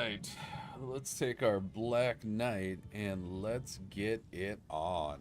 right, let's take our Black Knight and let's get it on.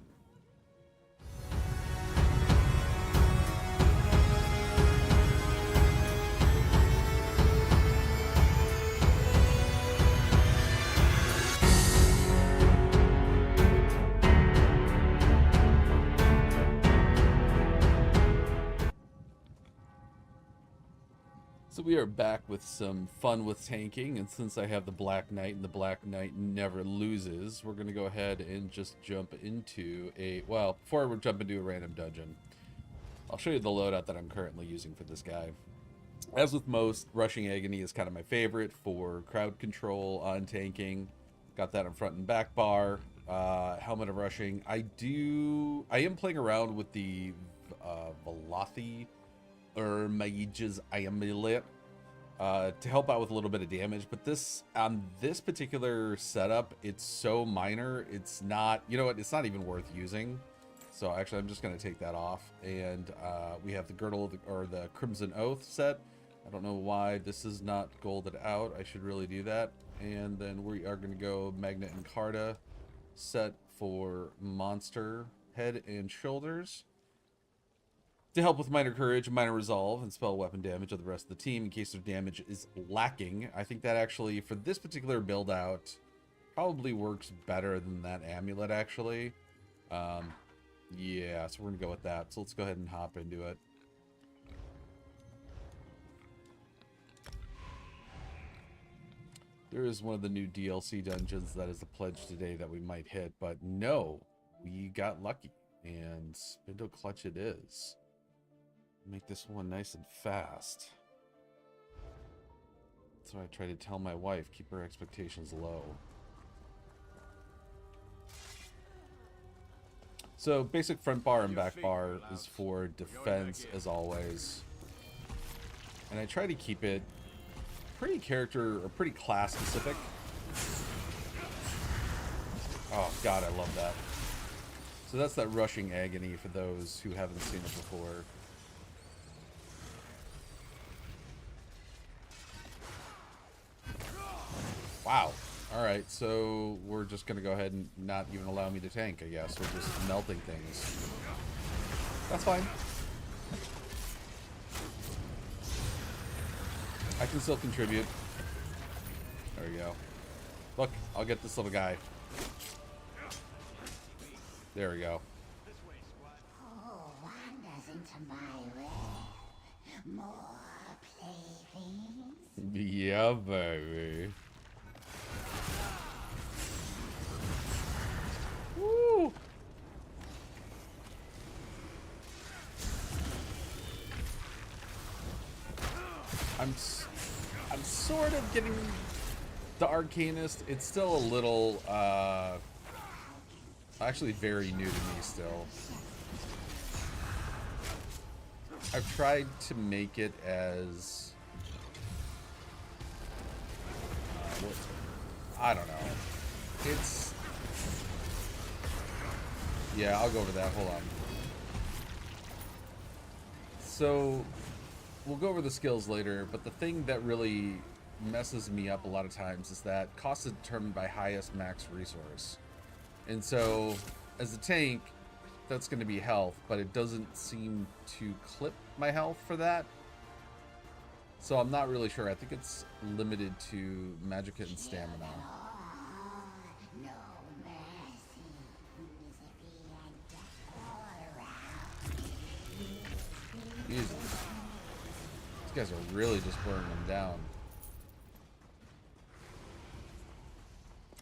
So we are back with some fun with tanking, and since I have the Black Knight and the Black Knight never loses, we're going to go ahead and just jump into well, before we jump into a random dungeon, I'll show you the loadout that I'm currently using for this guy. As with most, Rushing Agony is kind of my favorite for crowd control on tanking. Got that in front and back bar. Helmet of Rushing. I am playing around with the Velothi or Mage's Amulet to help out with a little bit of damage, but on this particular setup, it's so minor, it's not, you know what, it's not even worth using. So actually I'm just going to take that off, and we have the Girdle or the Crimson Oath set. I don't know why this is not golded out. I should really do that. And then we are going to go Magnet and Carta set for monster head and shoulders, to help with minor courage, minor resolve, and spell weapon damage of the rest of the team in case their damage is lacking. I think that actually, for this particular build out, probably works better than that amulet, actually. Yeah, so we're going to go with that. So let's go ahead and hop into it. There is one of the new DLC dungeons that is a pledge today that we might hit, but no, we got lucky, and Spindle Clutch it is. Make this one nice and fast. That's what I try to tell my wife. Keep her expectations low. So basic front bar and back bar is for defense as always. And I try to keep it pretty character or pretty class specific. Oh god, I love that. So that's that Rushing Agony for those who haven't seen it before. Wow. Alright, so we're just going to go ahead and not even allow me to tank, I guess. We're just melting things. That's fine. I can still contribute. There we go. Look, I'll get this little guy. There we go. Oh, wanders into my realm. More playthings. Yeah, baby. Woo! I'm sort of getting the Arcanist. It's still a little actually very new to me still. I've tried to make it as I don't know. It's yeah, I'll go over that. Hold on. So we'll go over the skills later, but the thing that really messes me up a lot of times is that cost is determined by highest max resource. And so as a tank, that's going to be health, but it doesn't seem to clip my health for that. So I'm not really sure. I think it's limited to Magicka and Stamina. No mercy, misery, and death all around. Jesus. These guys are really just burning them down.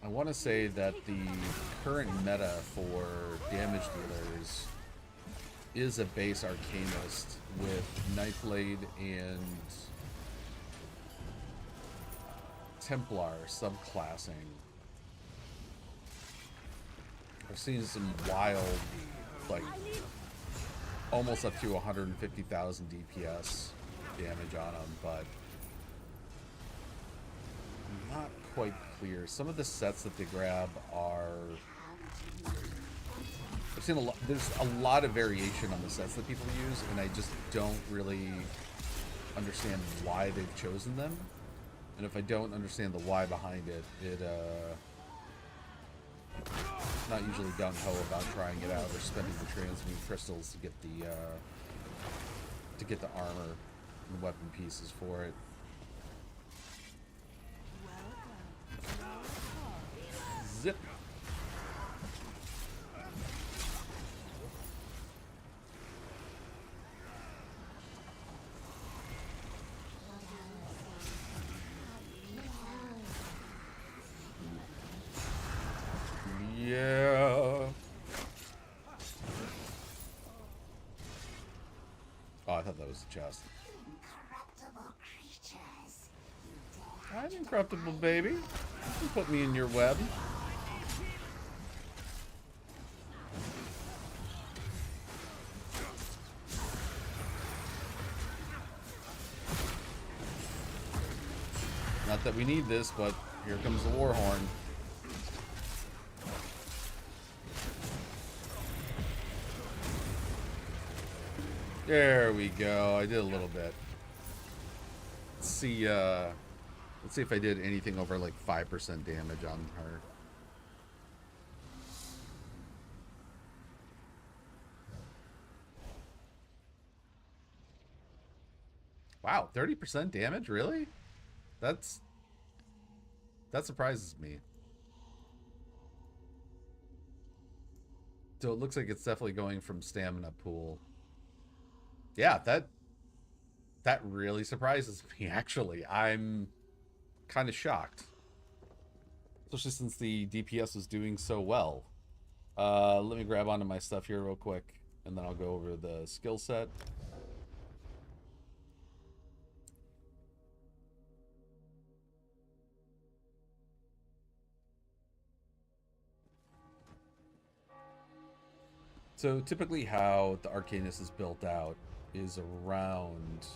I want to say that the current meta for damage dealers is a base Arcanist with Nightblade and Templar subclassing. I've seen some wild, like, almost up to 150,000 DPS damage on them, but not quite clear. Some of the sets that they grab are... I've seen a lot. There's a lot of variation on the sets that people use, and I just don't really understand why they've chosen them. And if I don't understand the why behind it, not usually gung-ho about trying it out or spending the transmute crystals to get the armor and weapon pieces for it. Zip. Yeah. Oh, I thought that was the chest. Incorruptible creatures. You dare I'm incorruptible, baby. You can put me in your web. Not that we need this, but here comes the war horn. There we go. I did a little bit. Let's see if I did anything over like 5% damage on her. Wow, 30% damage? Really? That surprises me. So it looks like it's definitely going from stamina pool. Yeah, that really surprises me, actually. I'm kind of shocked. Especially since the DPS was doing so well. Let me grab onto my stuff here real quick, and then I'll go over the skill set. So typically how the Arcanist is built out is around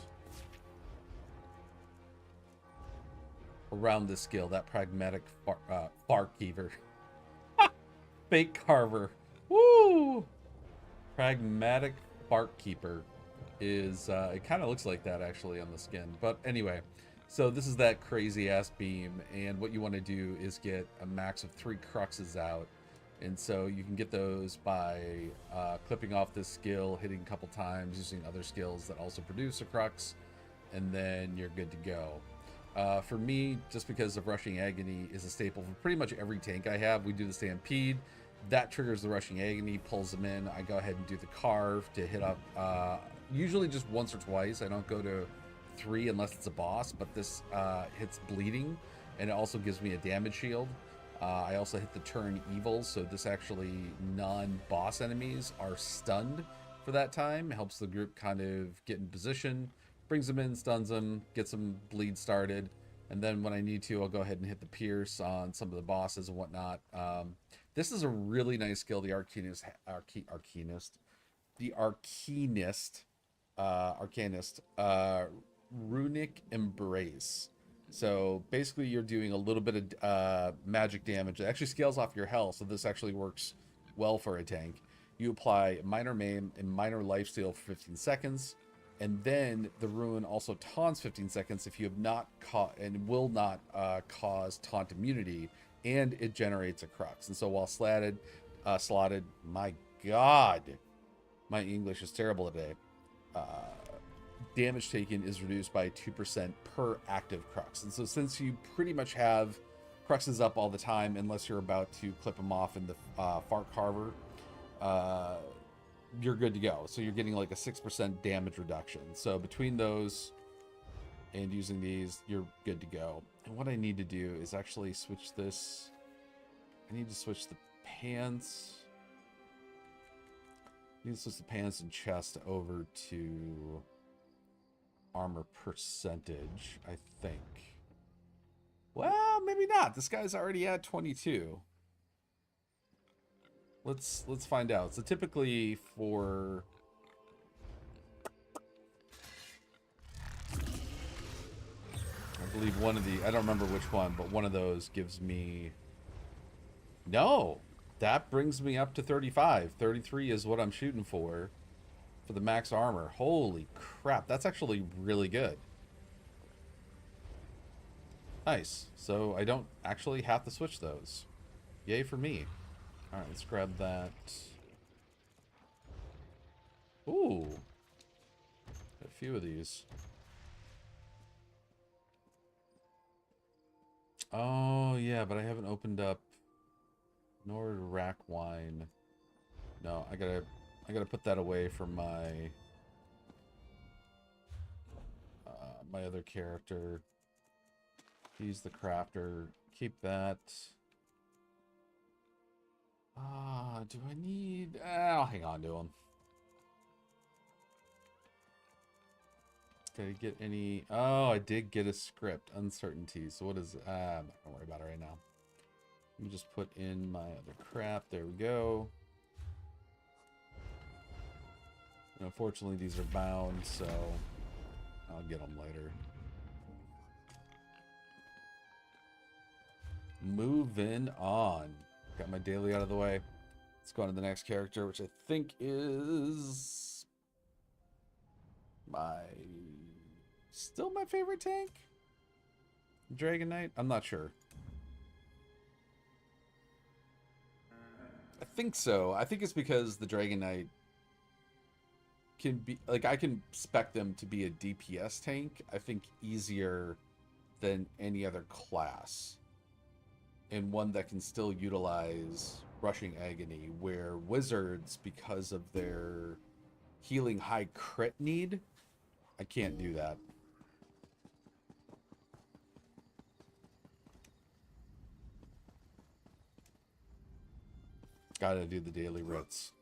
this skill, that pragmatic barkeeper. Fake carver. Woo! Pragmatic barkeeper is it kind of looks like that actually on the skin. But anyway, so this is that crazy ass beam, and what you want to do is get a max of 3 cruxes out. And so you can get those by clipping off this skill, hitting a couple times, using other skills that also produce a crux, and then you're good to go. For me, just because of Rushing Agony is a staple for pretty much every tank I have, we do the Stampede. That triggers the Rushing Agony, pulls them in. I go ahead and do the Carve to hit up, usually just once or twice. I don't go to 3 unless it's a boss, but this hits bleeding, and it also gives me a damage shield. I also hit the Turn Evil, so this actually non-boss enemies are stunned for that time. It helps the group kind of get in position, brings them in, stuns them, gets them bleed started, and then when I need to, I'll go ahead and hit the Pierce on some of the bosses and whatnot. This is a really nice skill, the Arcanist, Runic Embrace. So basically you're doing a little bit of magic damage. It actually scales off your health, so this actually works well for a tank. You apply minor maim and minor lifesteal for 15 seconds, and then the rune also taunts 15 seconds if you have not caught and will not cause taunt immunity, and it generates a crux. And so while slotted, my god, my English is terrible today. Damage taken is reduced by 2% per active crux. And so since you pretty much have cruxes up all the time, unless you're about to clip them off in the Fart Carver, you're good to go. So you're getting like a 6% damage reduction. So between those and using these, you're good to go. And what I need to do is actually switch this. I need to switch the pants. I need to switch the pants and chest over to armor percentage, I think. Well, maybe not. This guy's already at 22. Let's find out. So typically for I believe one of the, I don't remember which one, but one of those gives me, no, that brings me up to 35. 33 is what I'm shooting for the max armor. Holy crap, that's actually really good. Nice. So I don't actually have to switch those. Yay for me. Alright, let's grab that. Ooh. A few of these. Oh, yeah, but I haven't opened up Nord rack wine. No, I gotta put that away for my my other character. He's the crafter. Keep that. Do I need... I'll hang on to him. Did I get any... Oh, I did get a script. Uncertainty. So what is... I'm not gonna worry about it right now. Let me just put in my other crap. There we go. And unfortunately, these are bound, so I'll get them later. Moving on. Got my daily out of the way. Let's go on to the next character, which I think is still my favorite tank? Dragon Knight? I'm not sure. I think so. I think it's because the Dragon Knight can be, like, I can spec them to be a DPS tank, I think, easier than any other class. And one that can still utilize Rushing Agony, where Wizards, because of their healing high crit need, I can't do that. Gotta do the daily writs.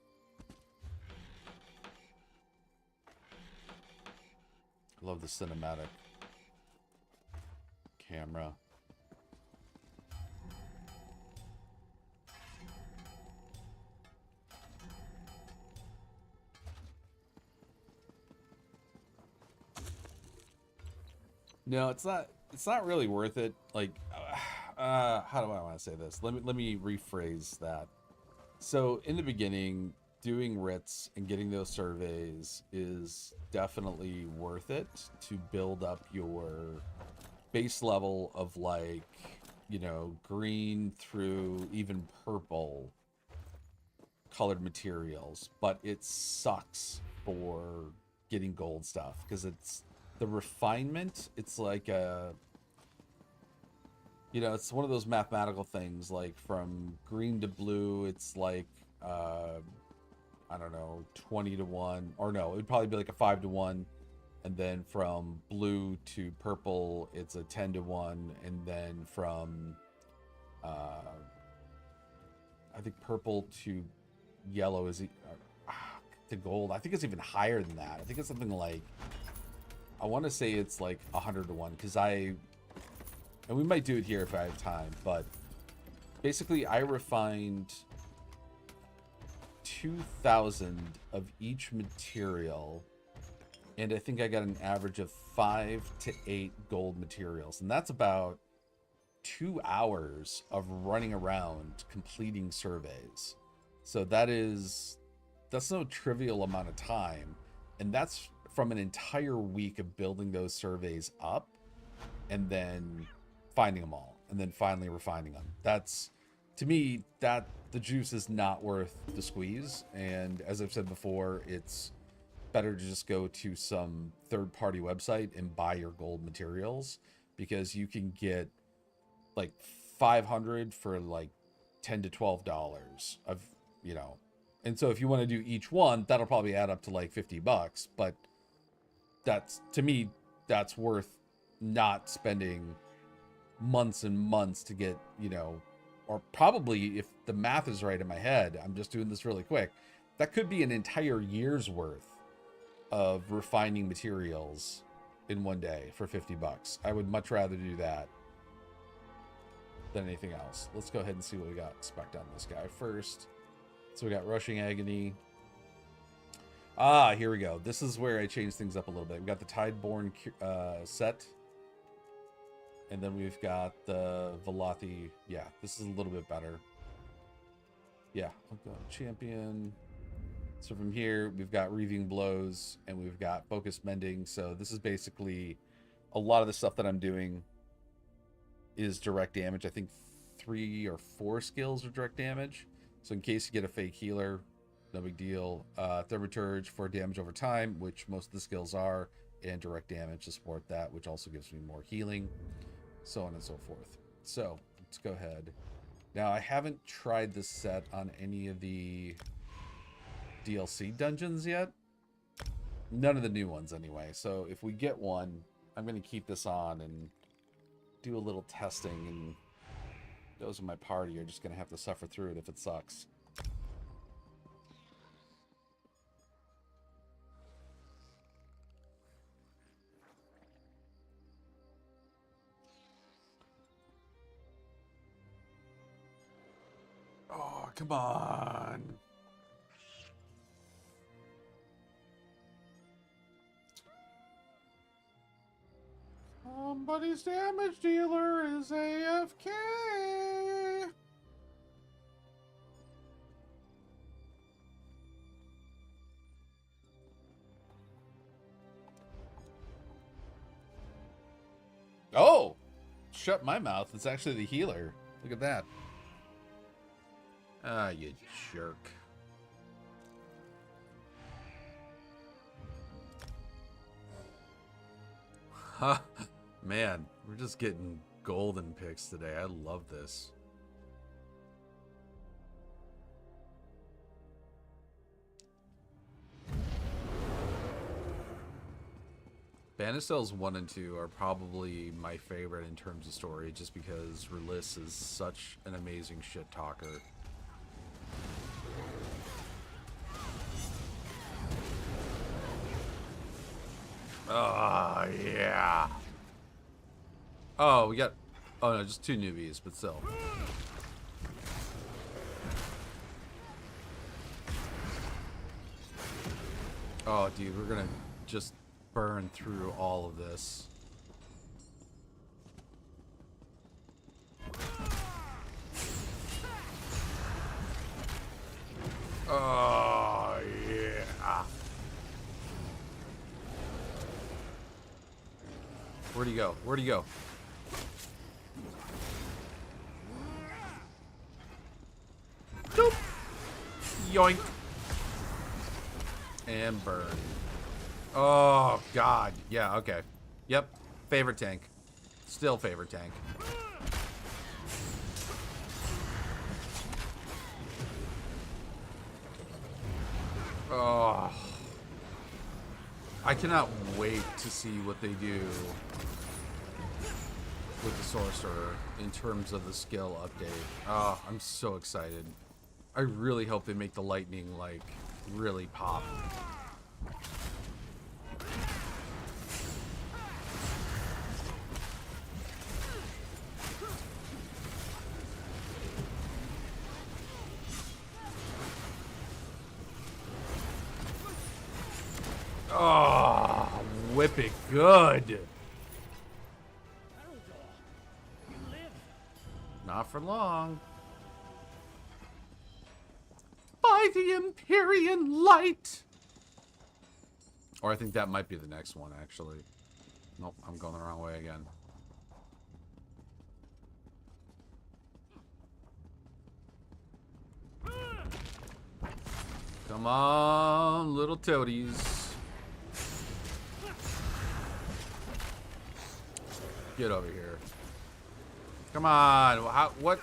Love the cinematic camera. No, it's not really worth it. Like, how do I want to say this? Let me rephrase that. So in the beginning, doing writs and getting those surveys is definitely worth it to build up your base level of, like, you know, green through even purple colored materials. But it sucks for getting gold stuff because it's the refinement. It's like a, you know, it's one of those mathematical things, like from green to blue, it's like, I don't know, 20 to 1, or no, it'd probably be like a 5 to 1. And then from blue to purple, it's a 10 to 1. And then from, I think purple to yellow is to gold. I think it's even higher than that. I think it's something like, I want to say it's like 100 to 1, because and we might do it here if I have time, but basically I refined 2,000 of each material, and I think I got an average of 5 to 8 gold materials, and that's about 2 hours of running around completing surveys. So that's no trivial amount of time, and that's from an entire week of building those surveys up and then finding them all and then finally refining them. That's, to me, that the juice is not worth the squeeze. And as I've said before, it's better to just go to some third-party website and buy your gold materials, because you can get like 500 for like $10 to $12 of, you know. And so if you want to do each one, that'll probably add up to like $50, but that's, to me, that's worth not spending months and months to get, you know, or probably, if the math is right in my head, I'm just doing this really quick, that could be an entire year's worth of refining materials in one day for $50. I would much rather do that than anything else. Let's go ahead and see what we got spec'd on this guy first. So we got Rushing Agony. Here we go. This is where I changed things up a little bit. We got the Tideborn set. And then we've got the Velothi. Yeah, this is a little bit better. Yeah, I'll go champion. So from here, we've got Reaving Blows, and we've got Focus Mending. So this is basically a lot of the stuff that I'm doing is direct damage. I think 3 or 4 skills are direct damage. So in case you get a fake healer, no big deal. Thaumaturge for damage over time, which most of the skills are, and direct damage to support that, which also gives me more healing, so on and so forth. So let's go ahead. Now, I haven't tried this set on any of the DLC dungeons yet. None of the new ones anyway. So if we get one, I'm going to keep this on and do a little testing, and those in my party are just going to have to suffer through it if it sucks. Oh, come on. Somebody's damage dealer is AFK. Oh! Shut my mouth. It's actually the healer. Look at that. Ah, you jerk. Huh. Man, we're just getting golden picks today. I love this. Banistels 1 and 2 are probably my favorite in terms of story, just because Release is such an amazing shit talker. Oh, yeah. Oh, we got... Oh, no, just 2 newbies, but still. Oh, dude, we're gonna just burn through all of this. Oh, yeah. Where'd he go? Where'd he go? Nope. Yoink. And burn. Oh, God. Yeah, okay. Yep. Favorite tank. Still favorite tank. Oh. I cannot wait to see what they do with the sorcerer in terms of the skill update. Oh, I'm so excited. I really hope they make the lightning, like, really pop. Oh, whip it good. Not for long. By the Empyrean light. Or I think that might be the next one, actually. Nope, I'm going the wrong way again. Come on, little toadies. Get over here. Come on. How, what?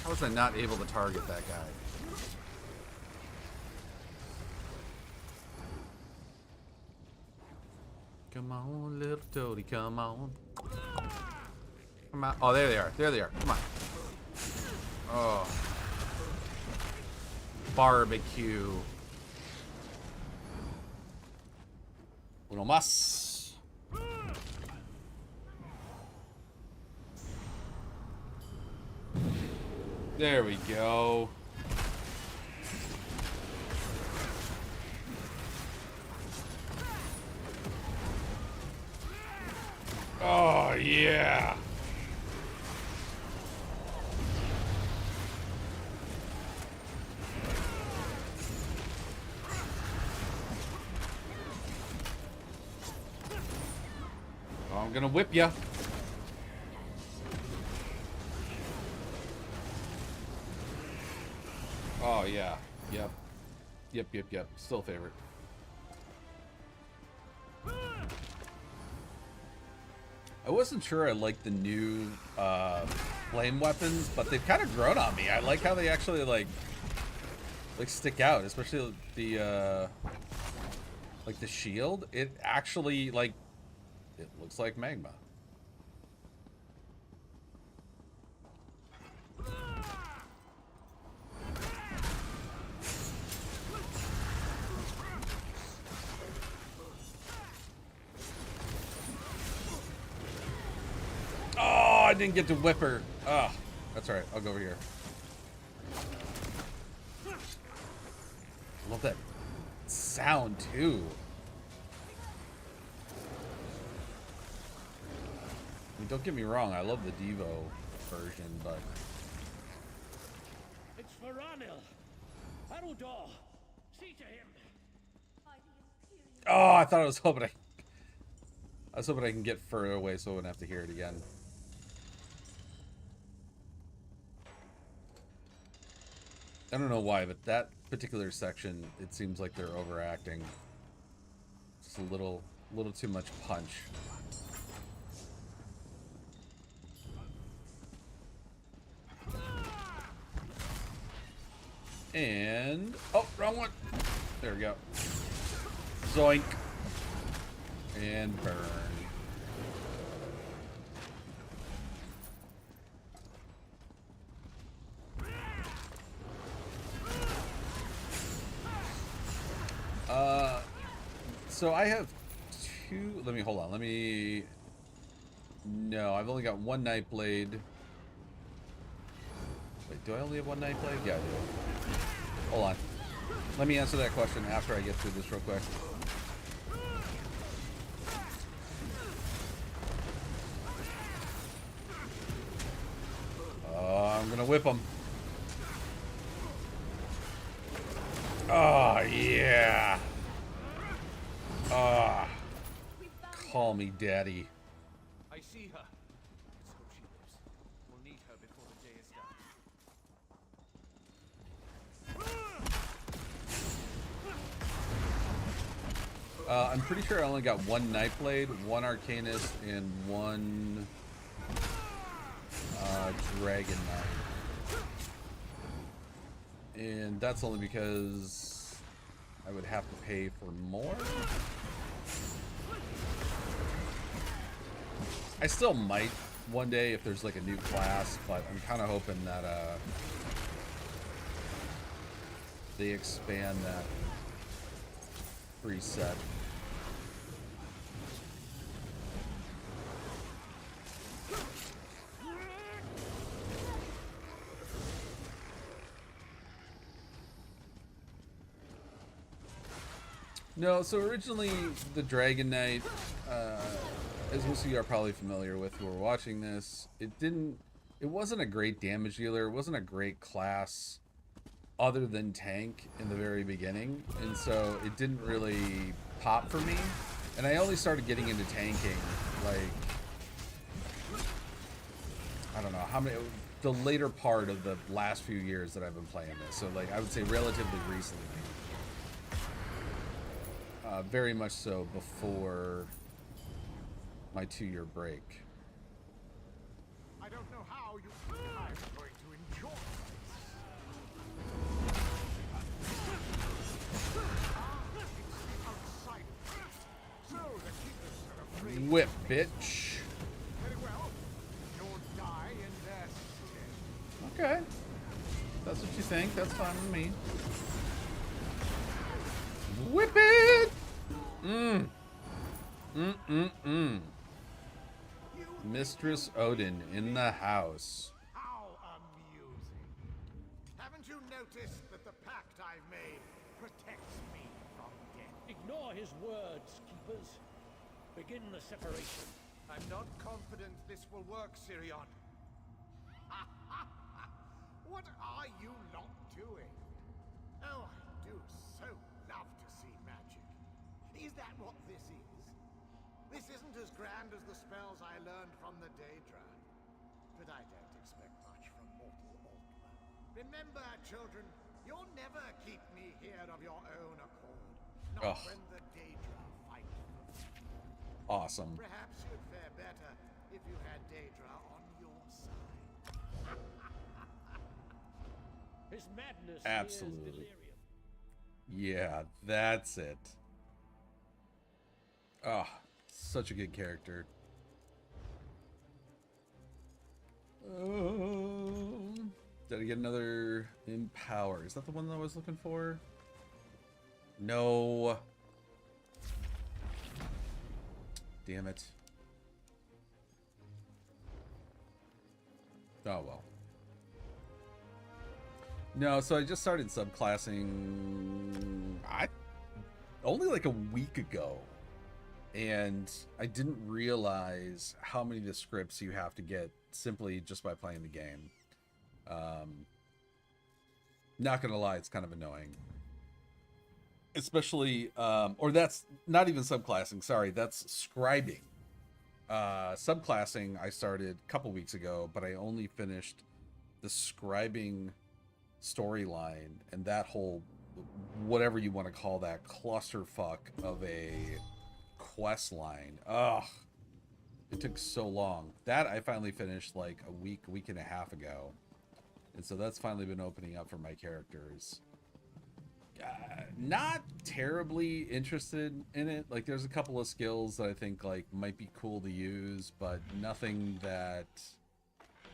How was I not able to target that guy? Come on, little toady, come on. Come on. Oh, there they are. There they are. Come on. Oh. Barbecue. Uno más. There we go. Oh, yeah. I'm gonna whip ya. Oh yeah. Yep. Yep. Still a favorite. I wasn't sure I liked the new flame weapons, but they've kind of grown on me. I like how they actually like stick out, especially the like the shield. It actually like it looks like magma. Oh, I didn't get to whip her. Oh, that's all right. I'll go over here. Love that sound too. I mean, don't get me wrong. I love the Devo version, but it's for Ranil. Arudor, see to him. oh, I thought I was hoping I can get further away so I wouldn't have to hear it again. I don't know why, but that particular section, it seems like they're overacting. Just a little too much punch. And oh, wrong one. There we go. Zoink. And burn. So I have two. Let me hold on. No, I've only got one Night Blade. Wait, do I only have one Night Blade? Yeah, I do. Hold on. Let me answer that question after I get through this real quick. I'm gonna whip him. Oh, yeah. Ah. Call me daddy. I see her. Let's hope she lives. We'll need her before the day is done. I'm pretty sure I only got one Nightblade, one Arcanist, and one Dragon Knight. And that's only because I would have to pay for more. I still might one day if there's like a new class, but I'm kind of hoping that they expand that preset. No, so originally the Dragon Knight, as most of you are probably familiar with who are watching this, it wasn't a great damage dealer. It wasn't a great class other than tank in the very beginning. And so it didn't really pop for me. And I only started getting into tanking, like, I don't know, how many, the later part of the last few years that I've been playing this. So like, I would say relatively recently. Very much so before my 2-year break. I don't know how you. I'm going to enjoy this. Whip, bitch. Very well. You'll die in their stead. Okay. That's what you think. That's fine with me. Whip it! Mistress Odin in the house. How amusing. Haven't you noticed that the pact I've made protects me from death? Ignore his words, keepers. Begin the separation. I'm not confident this will work, Sirion. What are you not doing? Oh, I do so love to see magic. Is that what this is? This isn't as grand as the spells I learned from the Daedra, but I don't expect much from mortal Altman. Remember, children, you'll never keep me here of your own accord. Not Ugh. when the Daedra fight for me. Awesome. Perhaps you'd fare better if you had Daedra on your side. His madness Absolutely. is delirium. Yeah, that's it. Oh, such a good character. Did I get another Empower? Is that the one that I was looking for? No. Damn it. Oh well. No, so I just started subclassing only like a week ago. And I didn't realize how many of the scripts you have to get simply just by playing the game. Not gonna lie, it's kind of annoying. Especially, or that's not even subclassing, sorry, that's scribing. Subclassing I started a couple weeks ago, but I only finished the scribing storyline and that whole, whatever you want to call that, clusterfuck of a quest line. Ugh, it took so long. That I finally finished like a week and a half ago, and so that's finally been opening up for my characters. Not terribly interested in it. Like, there's a couple of skills that I think like might be cool to use, but nothing that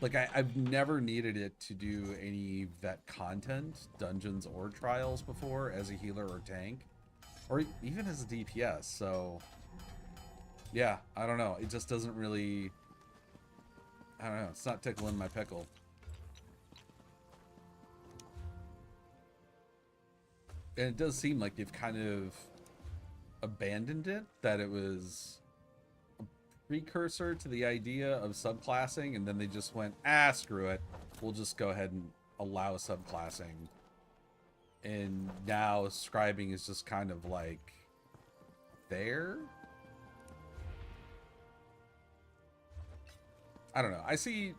like I've never needed it to do any vet content, dungeons or trials before as a healer or tank, or even as a DPS. So yeah, I don't know. It just doesn't really, I don't know. It's not tickling my pickle. And it does seem like they've kind of abandoned it, that it was a precursor to the idea of subclassing, and then they just went, screw it. We'll just go ahead and allow subclassing. And now scribing is just kind of like there. I don't know. I see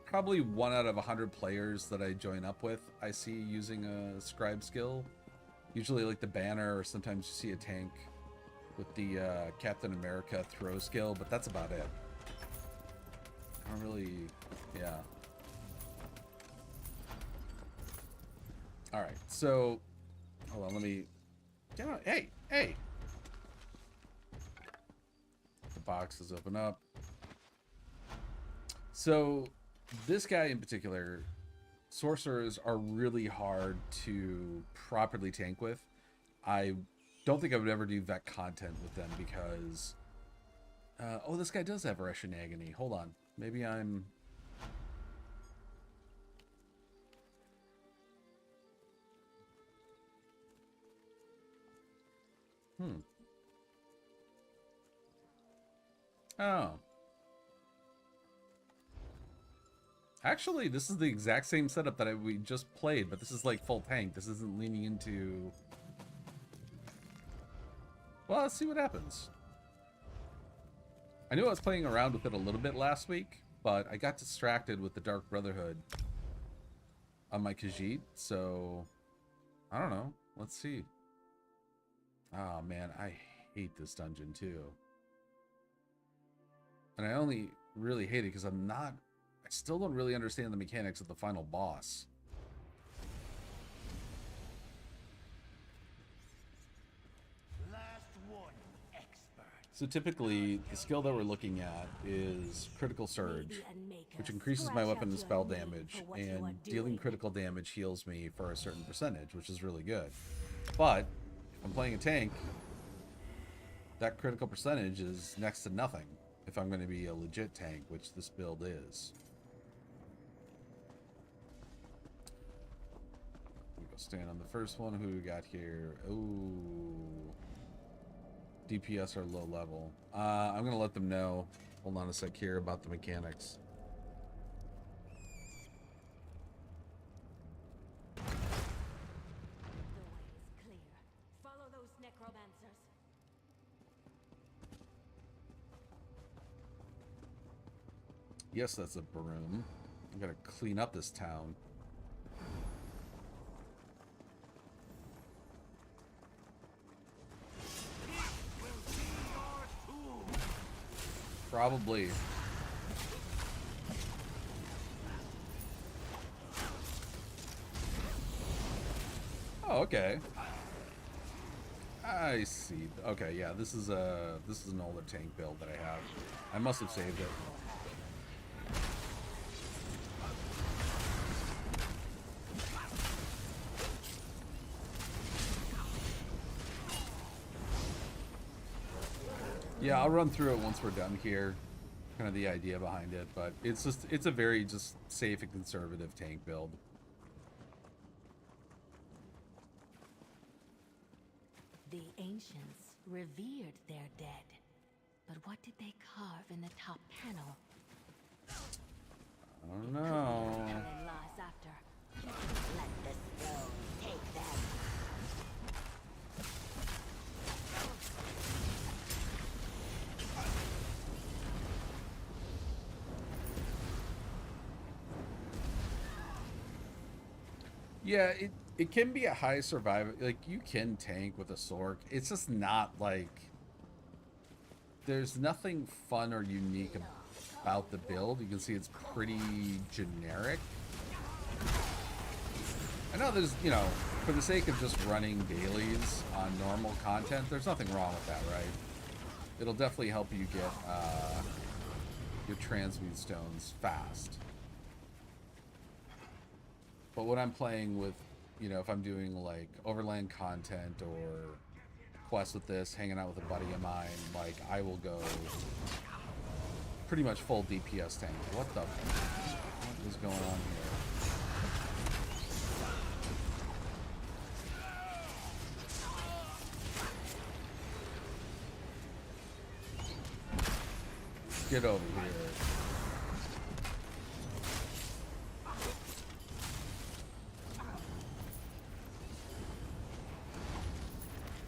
probably 1 out of 100 players that I join up with, I see using a scribe skill. Usually like the banner, or sometimes you see a tank with the Captain America throw skill, but that's about it. I don't really, yeah. All right, so hold on, let me get out. Hey, hey. The boxes open up. So this guy in particular, sorcerers are really hard to properly tank with. I don't think I would ever do vet content with them because oh, this guy does have Russian agony. Hold on, maybe I'm oh, actually, this is the exact same setup that we just played, but this is like full tank. This isn't leaning into... Well, let's see what happens. I knew I was playing around with it a little bit last week, but I got distracted with the Dark Brotherhood on my Khajiit, so I don't know. Let's see. Oh man, I hate this dungeon too. And I only really hate it because I still don't really understand the mechanics of the final boss. Last one, expert. So typically, the skill that we're looking at is Critical Surge, which increases my weapon and spell damage, and dealing critical damage heals me for a certain percentage, which is really good. But if I'm playing a tank, that critical percentage is next to nothing if I'm going to be a legit tank, which this build is. We go stand on the first one. Who we got here? Ooh. DPS are low level. I'm going to let them know. Hold on a sec here about the mechanics. The way is clear. Follow those necromancers. Yes, that's a broom. I gotta clean up this town. Probably. Oh, okay. I see. Okay, yeah, this is an older tank build that I have. I must have saved it. Yeah, I'll run through it once we're done here. Kind of the idea behind it, but it's a very just safe and conservative tank build. The ancients revered their dead. But what did they carve in the top panel? I don't know. Talon lies after. Let the stone take them. Yeah, it can be a high survival. Like, you can tank with a Sork. It's just not like... There's nothing fun or unique about the build. You can see it's pretty generic. I know there's, you know, for the sake of just running dailies on normal content, there's nothing wrong with that, right? It'll definitely help you get your transmute stones fast. But when I'm playing with, you know, if I'm doing like overland content or quests with this, hanging out with a buddy of mine, like I will go pretty much full DPS tank. What is going on here? Get over here.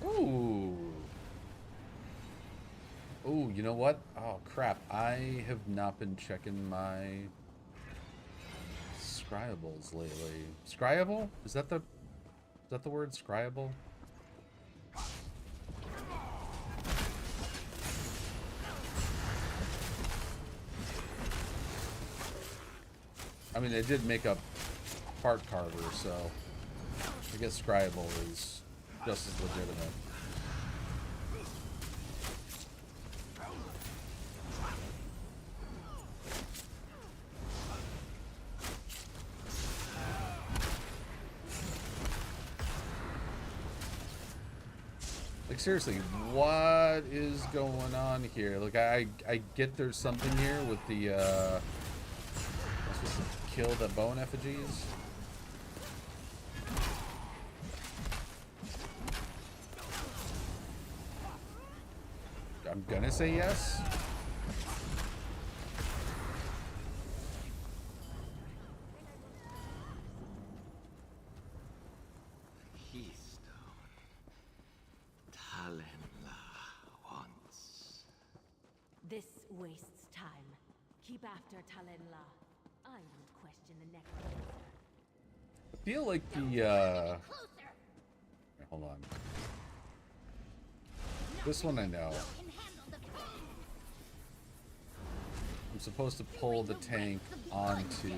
Ooh. Ooh, you know what? Oh, crap. I have not been checking my scryables lately. Scryable? Is that the word? Scryable? I mean, they did make up part carver, so I guess scryable is just as legitimate. Like, seriously, what is going on here? Like, I get there's something here with the, I'm supposed to kill the bone effigies. I'm gonna say yes. This wastes time. Keep after Talon La. I don't question the necromancer. I feel like the, hold on. This one I know. I'm supposed to pull the tank onto...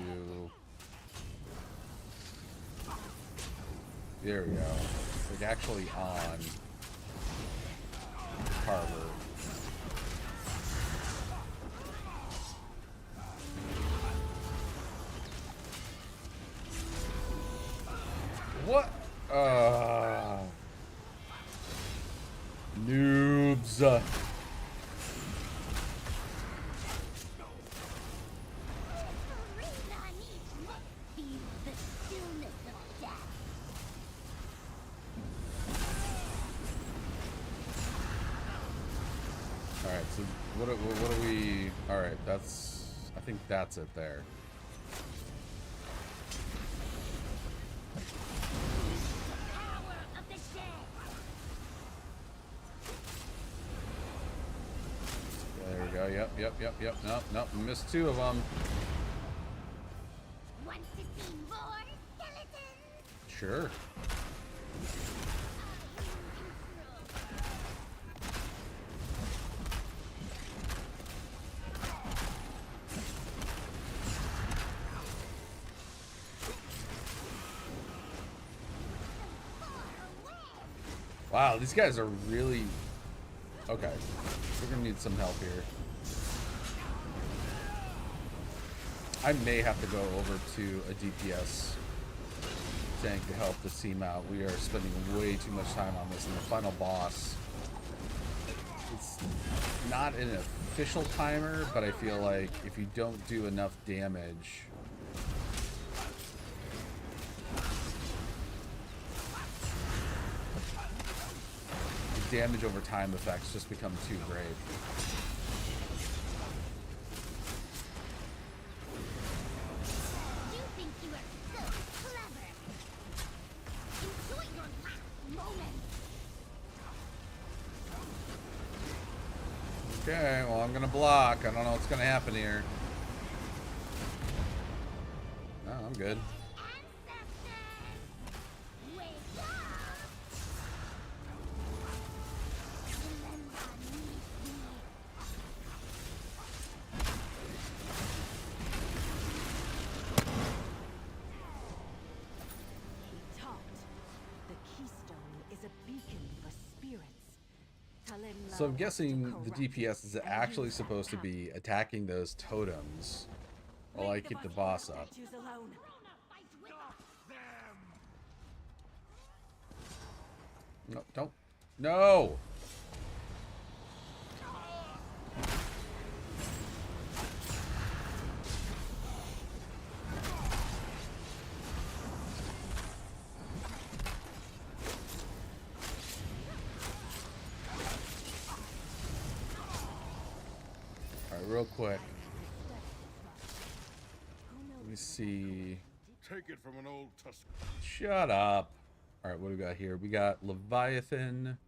There we go. Like, actually on Carver. What? Noobs. Alright, so what are we... Alright, that's... I think that's it there. Yep. Nope. Missed 2 of them. Want to see more skeletons? Sure. Wow, these guys are really... Okay. We're gonna need some help here. I may have to go over to a DPS tank to help the team out. We are spending way too much time on this, and the final boss... It's not an official timer, but I feel like if you don't do enough damage... damage over time effects just become too great. You think you are so clever. Enjoy your last moment. Okay, well, I'm gonna block. I don't know what's gonna happen here. No, I'm good. Ancestors, wake up. He taught the keystone is a beacon for spirits. So I'm guessing the DPS is actually supposed to be attacking those totems while I keep the boss up. No, don't. No! Alright, real quick. Let me see. Take it from an old tusk. Shut up. Alright, what do we got here? We got Leviathan.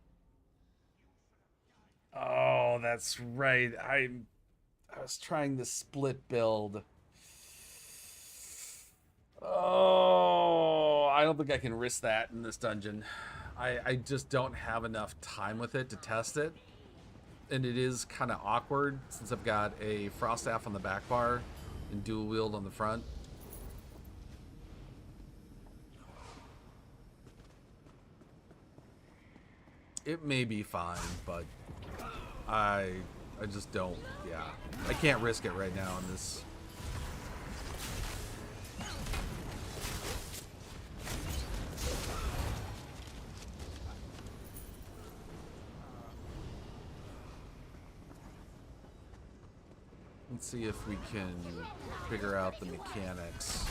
Oh, that's right. I was trying the split build. Oh, I don't think I can risk that in this dungeon. I just don't have enough time with it to test it. And it is kind of awkward since I've got a frost staff on the back bar and dual wield on the front. It may be fine, but I just don't, yeah. I can't risk it right now in this. Let's see if we can figure out the mechanics.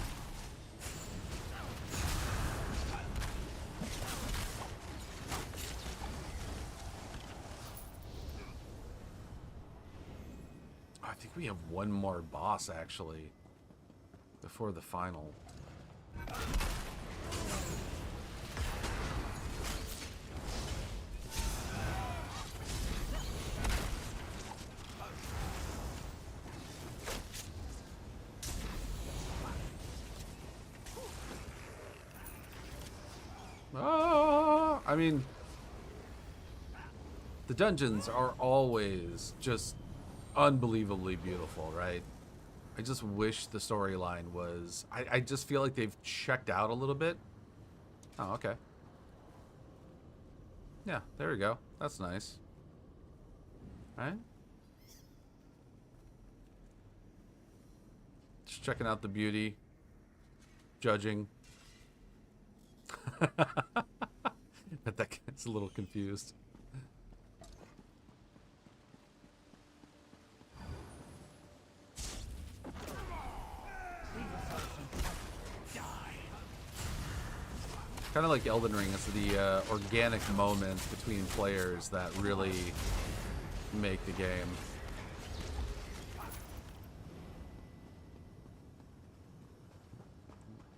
I think we have one more boss actually before the final. I mean, the dungeons are always just unbelievably beautiful, right? I just wish the storyline was... I just feel like they've checked out a little bit. Oh, okay. Yeah, there we go. That's nice. Right? Just checking out the beauty. Judging. But that guy's a little confused. Kind of like Elden Ring, it's the organic moments between players that really make the game.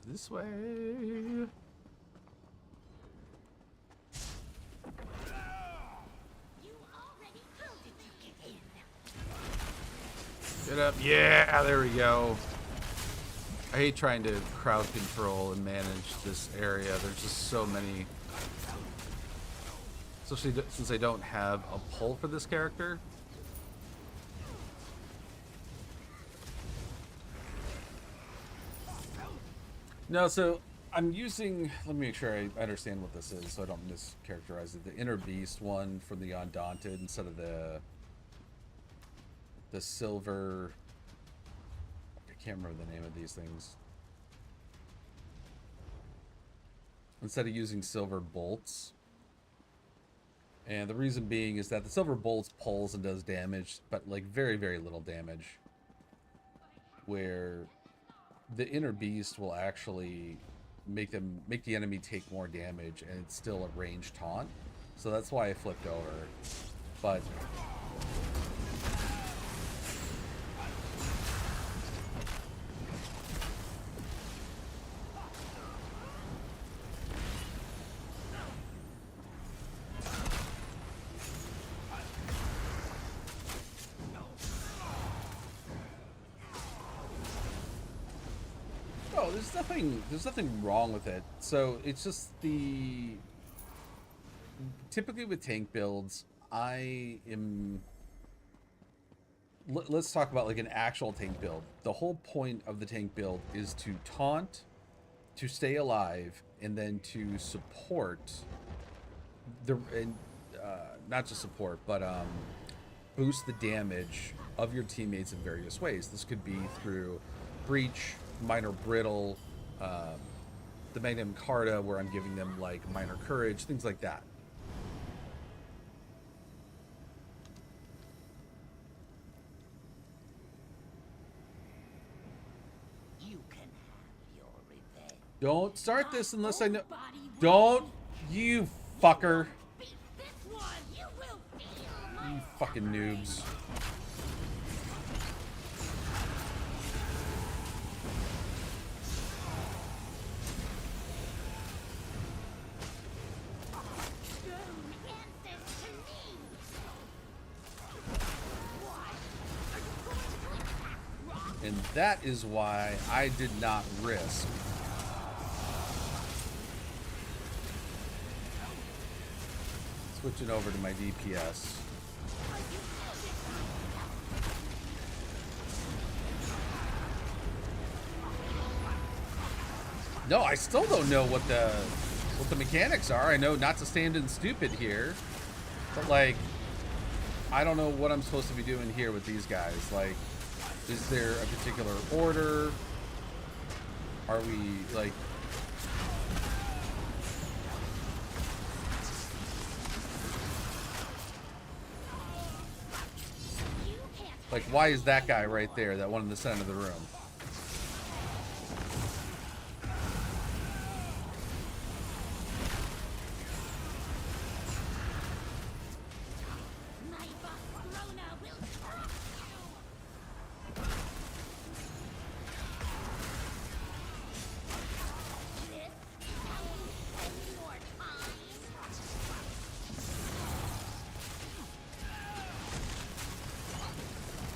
This way. Get up. Yeah, there we go. I hate trying to crowd control and manage this area. There's just so many. Especially since I don't have a pull for this character. No, so I'm using, let me make sure I understand what this is so I don't mischaracterize it. The Inner Beast one from the Undaunted instead of the silver, I can't remember the name of these things. Instead of using silver bolts. And the reason being is that the silver bolts pulls and does damage, but like very, very little damage. Where the Inner Beast will actually make the enemy take more damage, and it's still a ranged taunt. So that's why I flipped over. But there's nothing wrong with it. So it's just typically with tank builds, let's talk about like an actual tank build. The whole point of the tank build is to taunt, to stay alive, and then to support not just support, but boost the damage of your teammates in various ways. This could be through breach, minor brittle, the Magnum Carta, where I'm giving them like minor courage, things like that. You can have your revenge. Don't start this unless I know. Don't, you fucker. Beat this one. You will feel my You fucking noobs. And that is why I did not risk switching over to my DPS. No, I still don't know what the mechanics are. I know not to stand in stupid here, but like, I don't know what I'm supposed to be doing here with these guys. Like, is there a particular order? Are we like why is that guy right there, that one in the center of the room?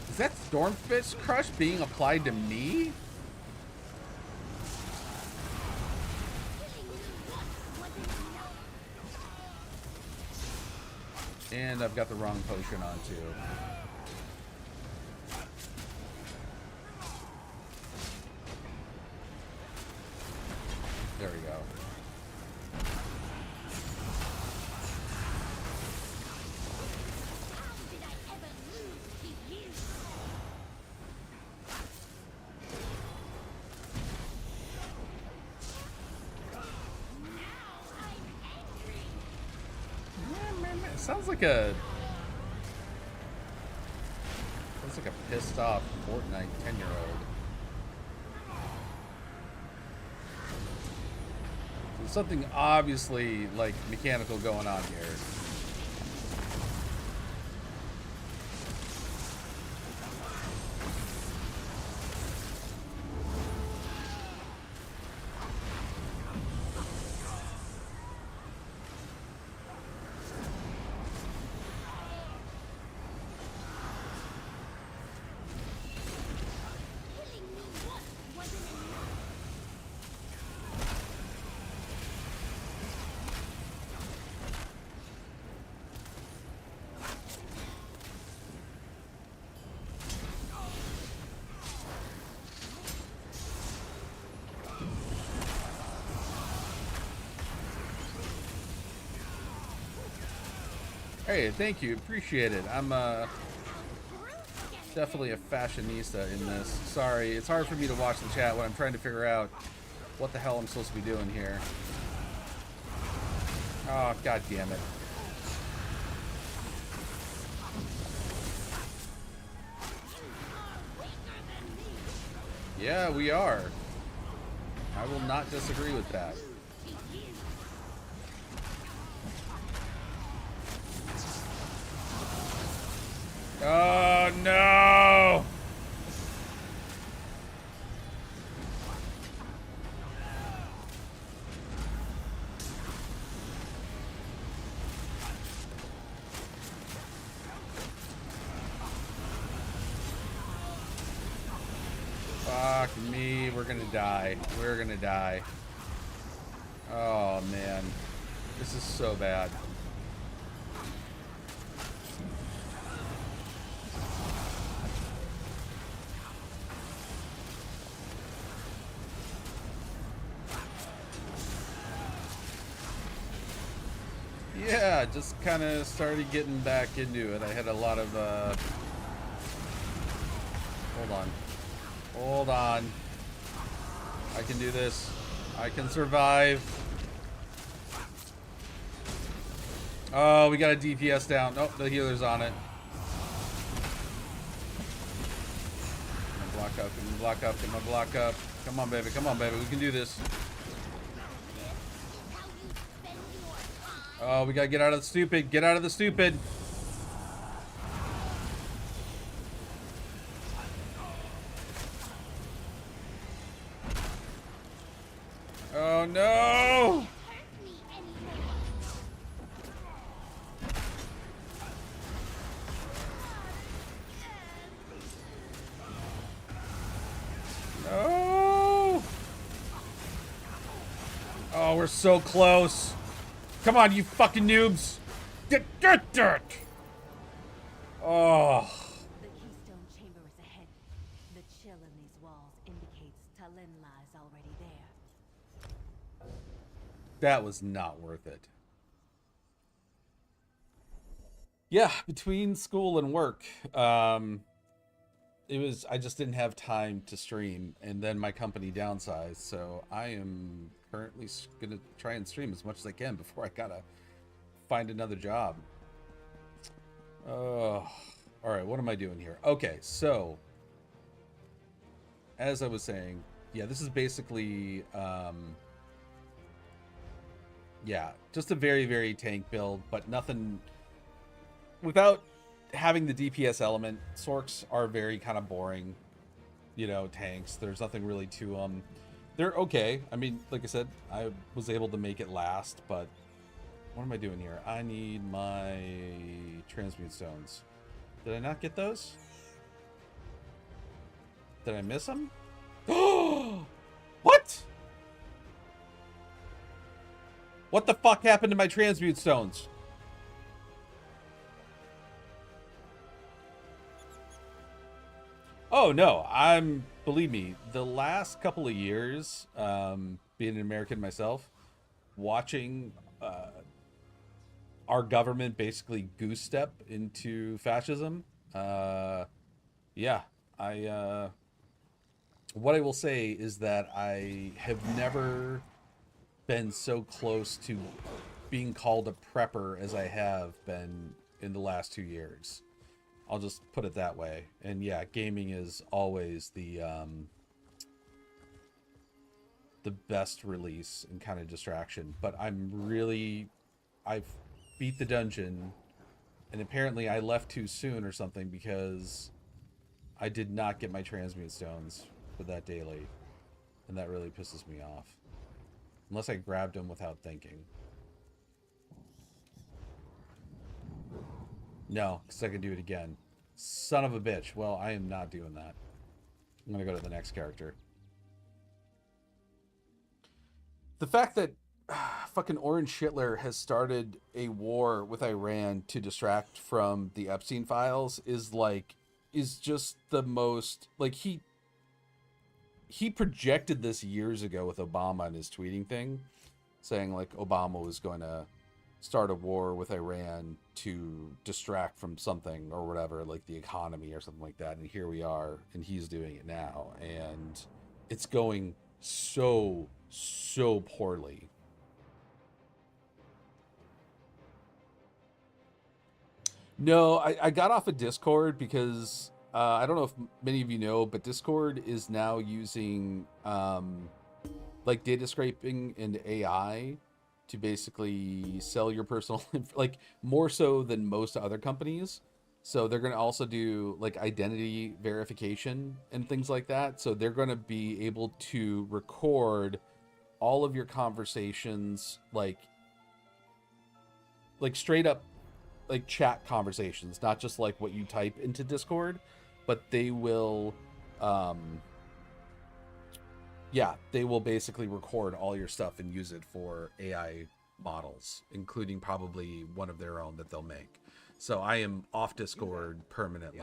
Is that Stormfist Crush being applied to me? And I've got the wrong potion on too. There we go. Sounds like a pissed off Fortnite 10-year-old. There's something obviously like mechanical going on here. Hey, thank you. Appreciate it. I'm definitely a fashionista in this. Sorry, it's hard for me to watch the chat when I'm trying to figure out what the hell I'm supposed to be doing here. Oh, god damn it. Yeah, we are. I will not disagree with that. Oh, no! Fuck me, we're gonna die. We're gonna die. Oh, man. This is so bad. Yeah, just kind of started getting back into it. I had a lot of, Hold on. Hold on. I can do this. I can survive. Oh, we got a DPS down. Oh, the healer's on it. Come on, block up. Come on, block up. Come on, block up. Come on, baby. Come on, baby. We can do this. Oh, we gotta get out of the stupid. Get out of the stupid. Oh, no! No! Oh, we're so close. Come on, you fucking noobs. Get it! Oh. The keystone chamber is ahead. The chill in these walls indicates Talin lies already there. That was not worth it. Yeah, between school and work, I just didn't have time to stream, and then my company downsized, so I am currently gonna try and stream as much as I can before I gotta find another job. Oh, all right, what am I doing here? Okay, so as I was saying, yeah, this is basically yeah, just a very, very tank build, but nothing without having the DPS element. Sorks are very kind of boring, you know, tanks. There's nothing really to them. They're okay. I mean, like I said, I was able to make it last, but what am I doing here? I need my transmute stones. Did I not get those? Did I miss them? What? What the fuck happened to my transmute stones? Oh no, believe me, the last couple of years, being an American myself, watching our government basically goose step into fascism, yeah, what I will say is that I have never been so close to being called a prepper as I have been in the last 2 years. I'll just put it that way. And yeah, gaming is always the best release and kind of distraction. But I've beat the dungeon, and apparently I left too soon or something because I did not get my transmute stones for that daily. And that really pisses me off. Unless I grabbed them without thinking. No, because I can do it again. Son of a bitch. Well, I am not doing that. I'm going to go to the next character. The fact that fucking Orange Hitler has started a war with Iran to distract from the Epstein files is just the most, like, he projected this years ago with Obama and his tweeting thing, saying like Obama was going to start a war with Iran to distract from something or whatever, like the economy or something like that. And here we are, and he's doing it now, and it's going so poorly. No, I got off of Discord because I don't know if many of you know, but Discord is now using like data scraping and AI to basically sell your personal like more so than most other companies. So they're going to also do like identity verification and things like that. So they're going to be able to record all of your conversations, like straight up like chat conversations, not just like what you type into Discord, but they will yeah, they will basically record all your stuff and use it for AI models, including probably one of their own that they'll make. So I am off Discord permanently.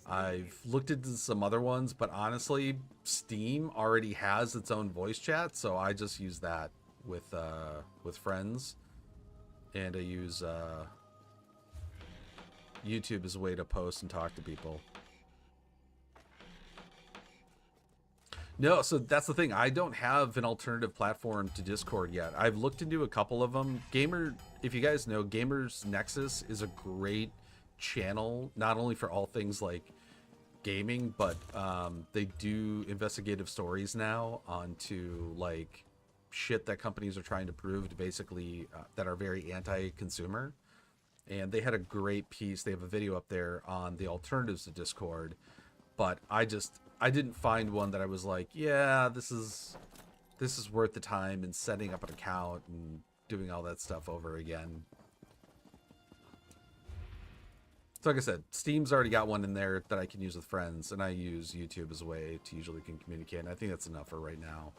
I've looked into some other ones, but honestly, Steam already has its own voice chat, so I just use that with friends, and I use YouTube as a way to post and talk to people. No, so that's the thing. I don't have an alternative platform to Discord yet. I've looked into a couple of them. If you guys know, Gamers Nexus is a great channel, not only for all things like gaming, but they do investigative stories now onto like shit that companies are trying to prove to basically that are very anti-consumer. And they had a great piece. They have a video up there on the alternatives to Discord, but I didn't find one that I was like, yeah, this is worth the time and setting up an account and doing all that stuff over again. So like I said, Steam's already got one in there that I can use with friends, and I use YouTube as a way to usually can communicate, and I think that's enough for right now.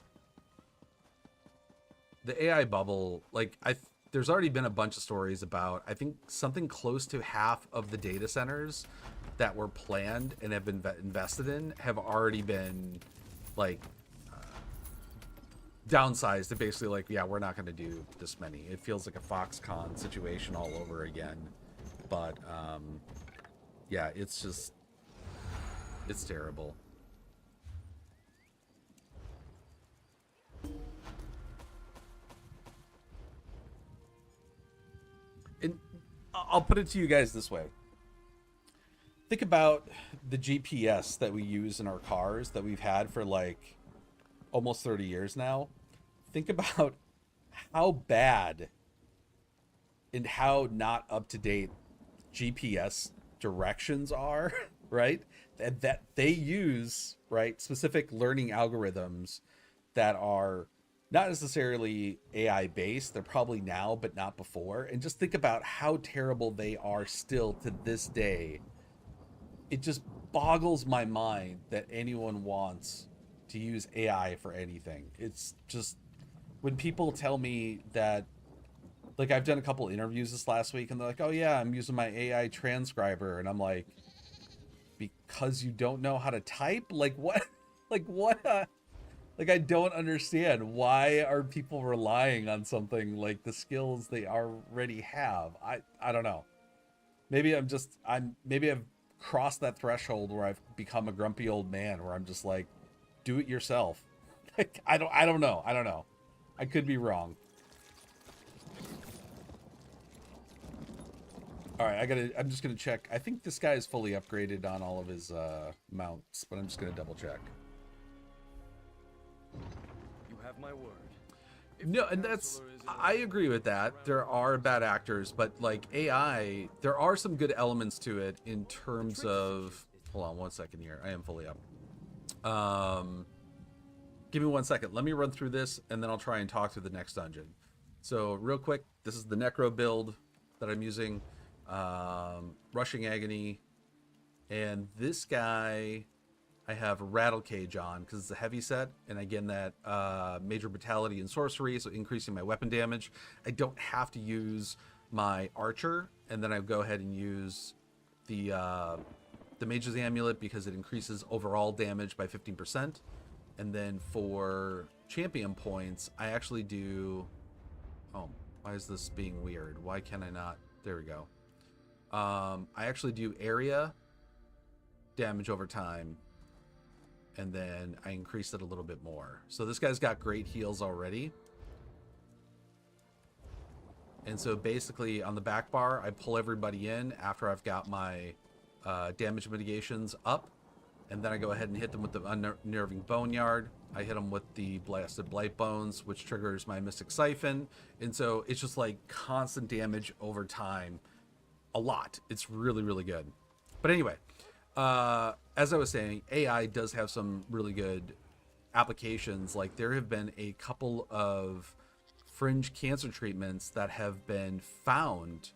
The AI bubble, like there's already been a bunch of stories about, I think something close to half of the data centers that were planned and have been invested in have already been like downsized to basically like, yeah, we're not going to do this many. It feels like a Foxconn situation all over again. But yeah, it's terrible. And I'll put it to you guys this way. Think about the GPS that we use in our cars that we've had for like almost 30 years now. Think about how bad and how not up to date GPS directions are, right? That they use, right, specific learning algorithms that are not necessarily AI based. They're probably now, but not before. And just think about how terrible they are still to this day. It just boggles my mind that anyone wants to use AI for anything. It's just, when people tell me that, like, I've done a couple interviews this last week and they're like, oh yeah, I'm using my AI transcriber. And I'm like, because you don't know how to type? Like what? Like what? Like, I don't understand. Why are people relying on something like the skills they already have? I don't know. Maybe maybe I've crossed that threshold where I've become a grumpy old man where I'm just like, do it yourself. Like, I don't know. I could be wrong. All right, I'm just gonna check. I think this guy is fully upgraded on all of his mounts, but I'm just gonna double check. You have my word. No, and I agree with that. There are bad actors, but like AI, there are some good elements to it in terms of, hold on one second here. I am fully up. Give me 1 second. Let me run through this and then I'll try and talk through the next dungeon. So real quick, this is the Necro build that I'm using. Rushing Agony. And this guy, I have Rattle Cage on because it's a heavy set, and again that Major Brutality and Sorcery, so increasing my weapon damage. I don't have to use my Archer, and then I go ahead and use the Mage's Amulet because it increases overall damage by 15%. And then for champion points, I actually do, oh Why is this being weird? Why can I not? There we go. I actually do area damage over time, and then I increased it a little bit more. So this guy's got great heals already. And so basically on the back bar, I pull everybody in after I've got my damage mitigations up. And then I go ahead and hit them with the Unnerving Boneyard. I hit them with the Blasted Blight Bones, which triggers my Mystic Siphon. And so it's just like constant damage over time. A lot. It's really, really good. But anyway, as I was saying, AI does have some really good applications. Like there have been a couple of fringe cancer treatments that have been found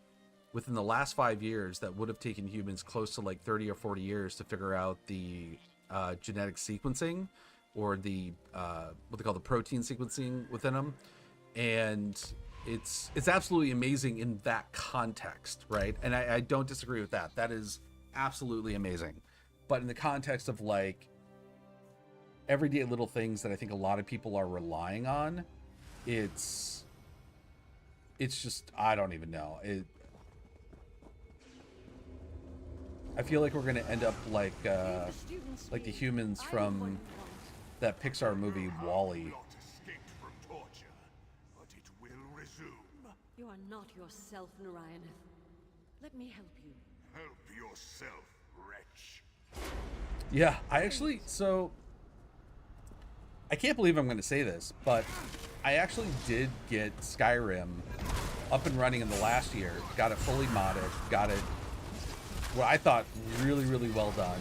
within the last 5 years that would have taken humans close to like 30 or 40 years to figure out the genetic sequencing, or the what they call the protein sequencing within them. And it's absolutely amazing in that context, right? And I don't disagree with that. That is absolutely amazing. But in the context of like everyday little things that I think a lot of people are relying on, it's just, I don't even know. I feel like we're gonna end up like the humans from that Pixar movie WALL-E. You are not yourself, Narayanth. Let me help you. Help yourself, wretch. Yeah, so I can't believe I'm going to say this, but I actually did get Skyrim up and running in the last year. Got it fully modded, got it, well, I thought really, really well done,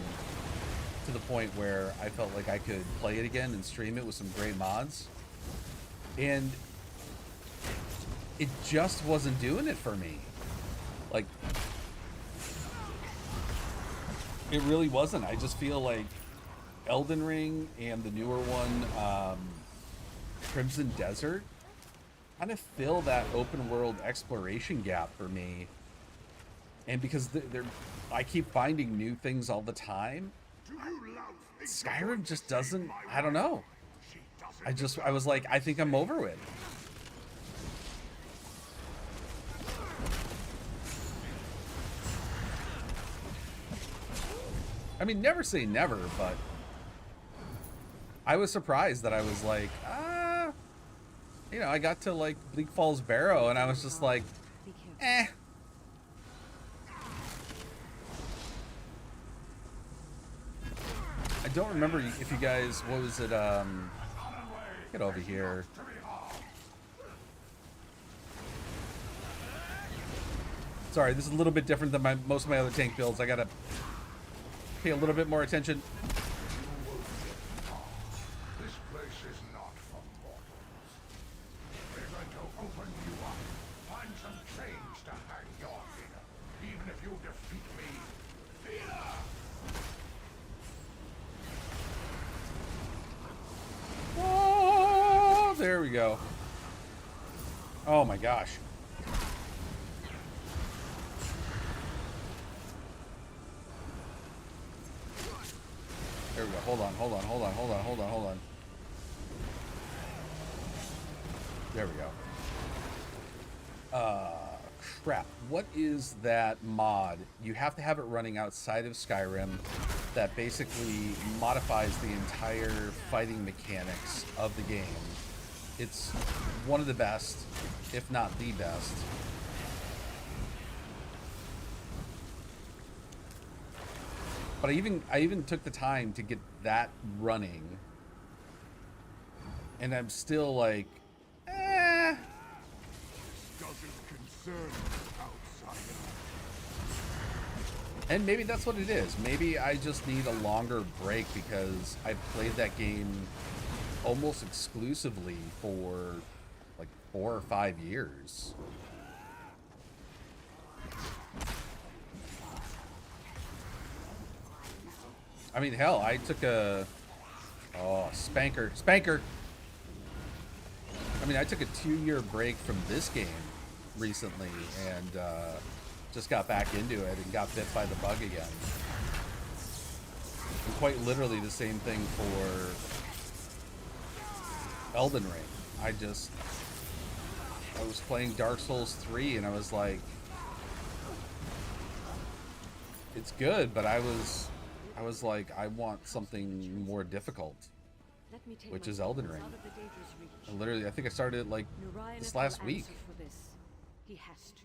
to the point where I felt like I could play it again and stream it with some great mods. And it just wasn't doing it for me. Like, it really wasn't. I just feel like Elden Ring and the newer one, Crimson Desert, kind of fill that open world exploration gap for me. And because I keep finding new things all the time, Skyrim just doesn't, I don't know. I was like, I think I'm over it. I mean, never say never, but I was surprised that I was like, you know, I got to like Bleak Falls Barrow and I was just like, eh. I don't remember if you guys, what was it, get over here. Sorry, this is a little bit different than most of my other tank builds. I gotta pay a little bit more attention. This place is not for mortals. We're going to open you up, find some chains to hang your head, even if you defeat me. Fear! Oh, there we go. Oh my gosh. There we go. Hold on. There we go. Crap. What is that mod? You have to have it running outside of Skyrim that basically modifies the entire fighting mechanics of the game. It's one of the best, if not the best. But I even took the time to get that running, and I'm still like, eh. Doesn't concern outsider. And maybe that's what it is. Maybe I just need a longer break because I've played that game almost exclusively for like 4 or 5 years. I mean, hell, I took a... Oh, Spanker. I mean, I took a 2-year break from this game recently and just got back into it and got bit by the bug again. And quite literally the same thing for Elden Ring. I just... I was playing Dark Souls 3 and I was like, it's good, but I was like, I want something more difficult, Let me take which my is Elden foes Ring. out of the Daedra's reach. And literally, I think I started it like Narayaneth this will last week. answer for this. He has to.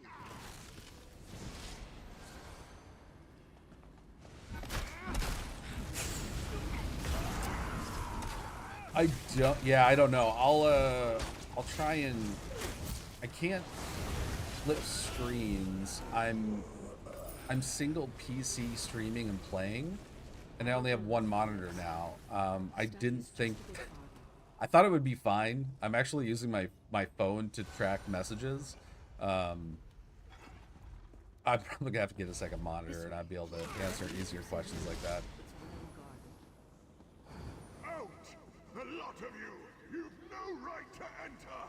I don't know. I'll try and, I can't flip screens. I'm single PC streaming and playing, and I only have one monitor now. I didn't think, I thought it would be fine. I'm actually using my phone to track messages. I'm probably gonna have to get a second monitor, and I'll be able to answer easier questions like that. Out! The lot of you! You've no right to enter!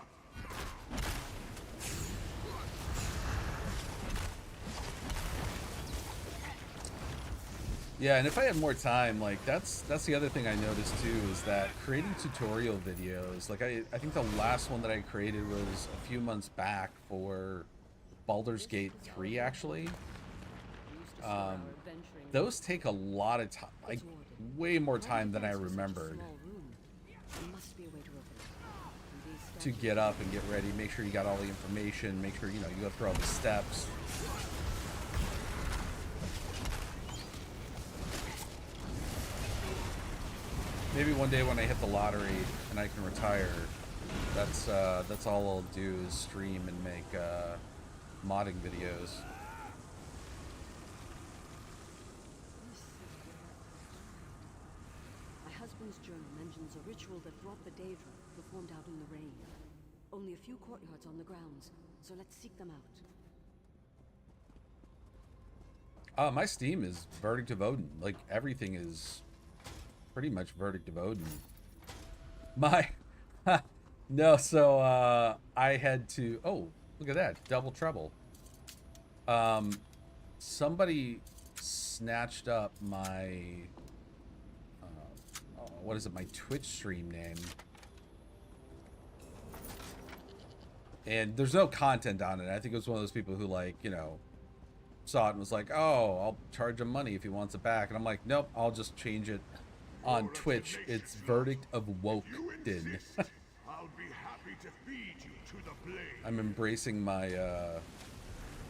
Yeah, and if I had more time, like that's the other thing I noticed too, is that creating tutorial videos, like I think the last one that I created was a few months back for Baldur's Gate 3 actually. Those take a lot of time, like way more time than I remembered, to get up and get ready, make sure you got all the information, make sure, you know, you go through all the steps. Maybe one day when I hit the lottery and I can retire, that's all I'll do is stream and make modding videos. My husband's journal mentions a ritual that brought the Daedra performed out in the rain. Only a few courtyards on the grounds, so let's seek them out. My Steam is Verdict of Odin. Like everything is pretty much Verdict of Odin. No, so I had to, oh, look at that, double trouble. Somebody snatched up my what is it, my Twitch stream name, and there's no content on it. I think it was one of those people who, like, you know, saw it and was like, oh, I'll charge him money if he wants it back, and I'm like, nope, I'll just change it on Twitch. It's Verdict of Woken. I'll be happy to feed you to the blade. I'm embracing my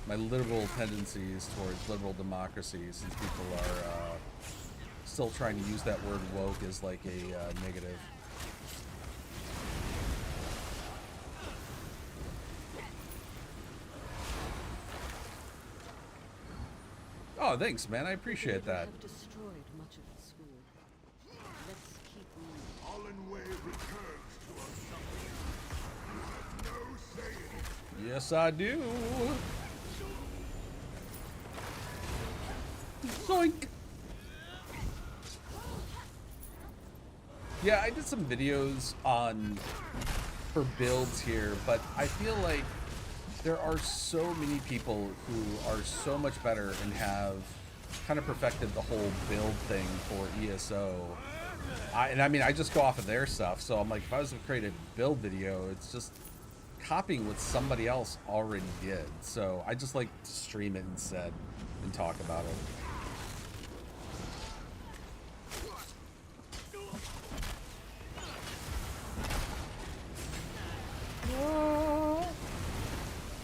my liberal tendencies towards liberal democracy, since people are still trying to use that word woke as like a negative. Oh, thanks, man. I appreciate that. Have destroyed much of the school. Let's keep moving. Allenway returns to us something. You have no say in it. Yes, I do. Zoink. Yeah, I did some videos for builds here, but I feel like there are so many people who are so much better and have kind of perfected the whole build thing for ESO. I mean, I just go off of their stuff, so I'm like, if I was to create a build video, it's just copying what somebody else already did. So I just like to stream it instead and talk about it.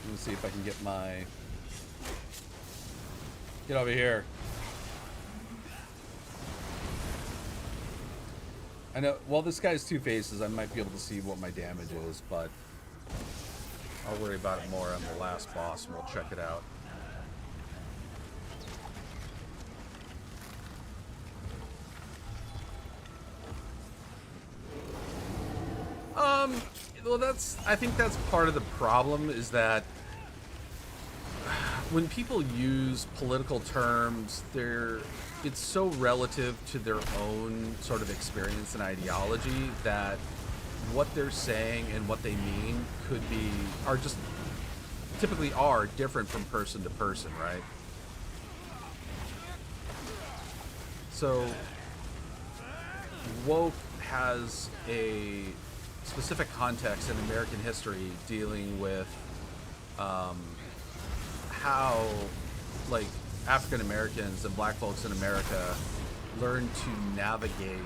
Let me see if I can get my... Get over here. I know, well, this guy's two faces. I might be able to see what my damage is, but I'll worry about it more on the last boss, and we'll check it out. Well, I think that's part of the problem, is that when people use political terms, it's so relative to their own sort of experience and ideology that what they're saying and what they mean typically are different from person to person, right? So woke has a specific context in American history dealing with how, like, African Americans and black folks in America learned to navigate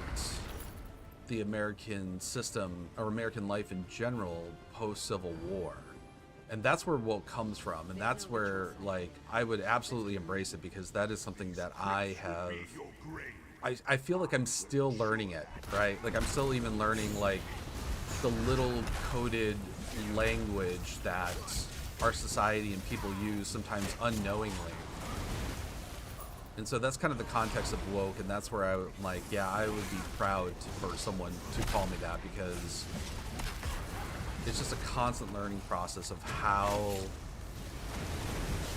the American system or American life in general post Civil War. And that's where woke comes from, and that's where, like, I would absolutely embrace it, because that is something that I have. I feel like I'm still learning it, right? Like, I'm still even learning, like, the little coded language that our society and people use sometimes unknowingly. And so that's kind of the context of woke, and that's where I'm like, yeah, I would be proud for someone to call me that, because it's just a constant learning process of how,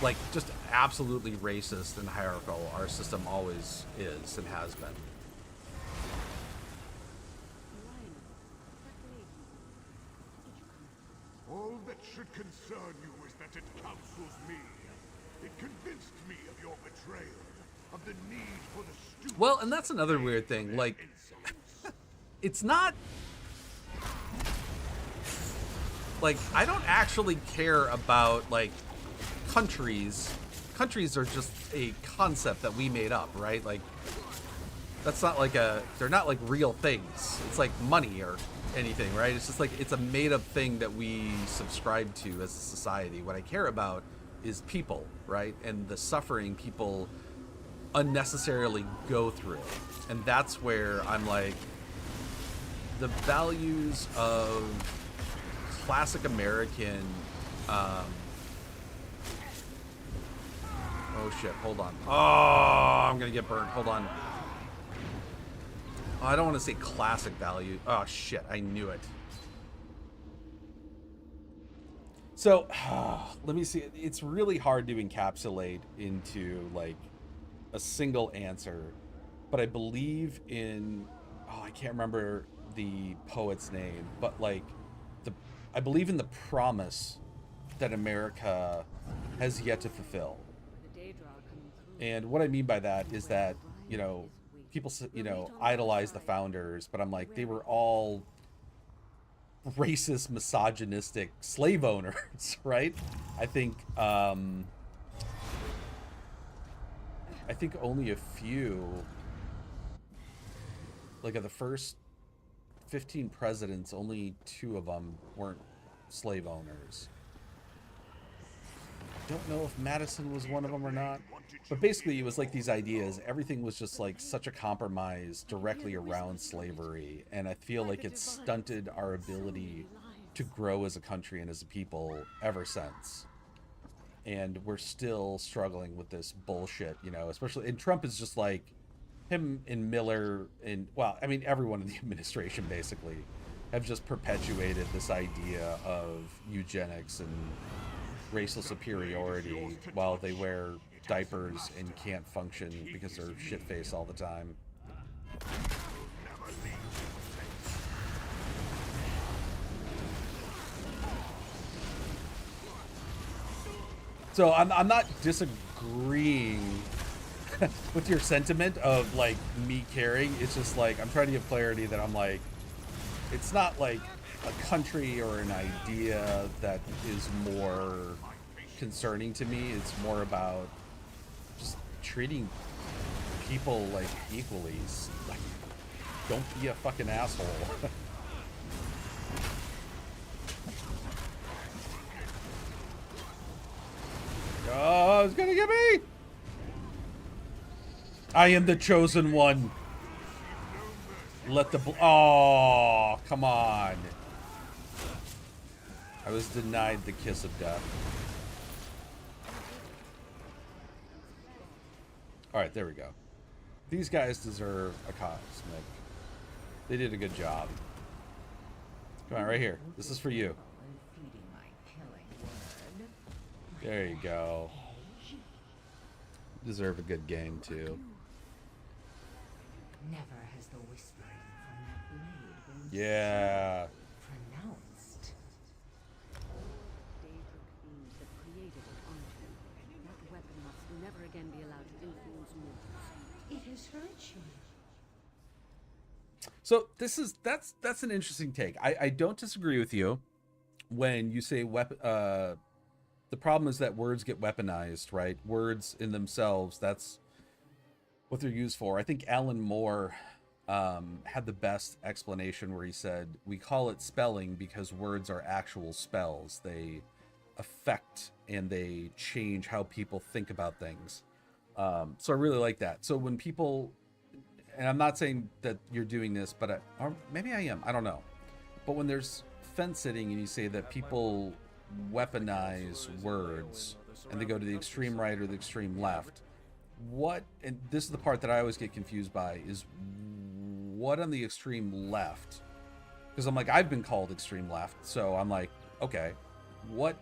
like, just absolutely racist and hierarchical our system always is and has been. All that should concern you is that it counsels me. It convinced me of your betrayal, of the need for the stupid. Well, and that's another weird thing. Like, it's not. Like, I don't actually care about, like, countries. Countries are just a concept that we made up, right? Like, that's not like they're not like real things. It's like money or anything, right? It's just like, it's a made up thing that we subscribe to as a society. What I care about is people, right? And the suffering people unnecessarily go through. And that's where I'm like, the values of classic American, oh shit, hold on. Oh, I'm gonna get burnt, hold on. Oh, I don't want to say classic value. Oh shit, I knew it. So, let me see. It's really hard to encapsulate into, like, a single answer, but I believe in, I can't remember the poet's name, but, like, I believe in the promise that America has yet to fulfill. And what I mean by that is that, you know, people, you know, idolize the founders, but I'm like, they were all racist, misogynistic slave owners, right? I think only a few, like, of the first 15 presidents, only 2 of them weren't slave owners. Don't know if Madison was one of them or not, but basically it was like these ideas. Everything was just like such a compromise directly around slavery, and I feel like it's stunted our ability to grow as a country and as a people ever since. And we're still struggling with this bullshit, you know, especially, and Trump is just like, him and Miller and, well, I mean, everyone in the administration basically have just perpetuated this idea of eugenics and racial superiority while they wear diapers and can't function because they're shit-faced all the time. So I'm not disagreeing with your sentiment of, like, me caring. It's just like, I'm trying to give clarity that I'm like, it's not like a country or an idea that is more concerning to me. It's more about just treating people, like, equally. Like, don't be a fucking asshole. Oh, it's gonna get me! I am the chosen one. Let the oh, come on. I was denied the kiss of death. Alright, there we go. These guys deserve a cosmic. They did a good job. Come on, right here. This is for you. There you go. Deserve a good game, too. Never has the whispering from that blade been Yeah. pronounced. Daedric beings that created it unto. That weapon must never again be allowed to influence mortals. It has hurt you. So that's an interesting take. I don't disagree with you when you say the problem is that words get weaponized, right? Words in themselves, that's what they're used for. I think Alan Moore had the best explanation where he said, we call it spelling because words are actual spells. They affect and they change how people think about things. So I really like that. So when people, and I'm not saying that you're doing this, but or maybe I am, I don't know. But when there's fence sitting and you say that people weaponize words and they go to the extreme right or the extreme left, what, and this is the part that I always get confused by, is what on the extreme left? Because I'm like, I've been called extreme left, so I'm like, okay, what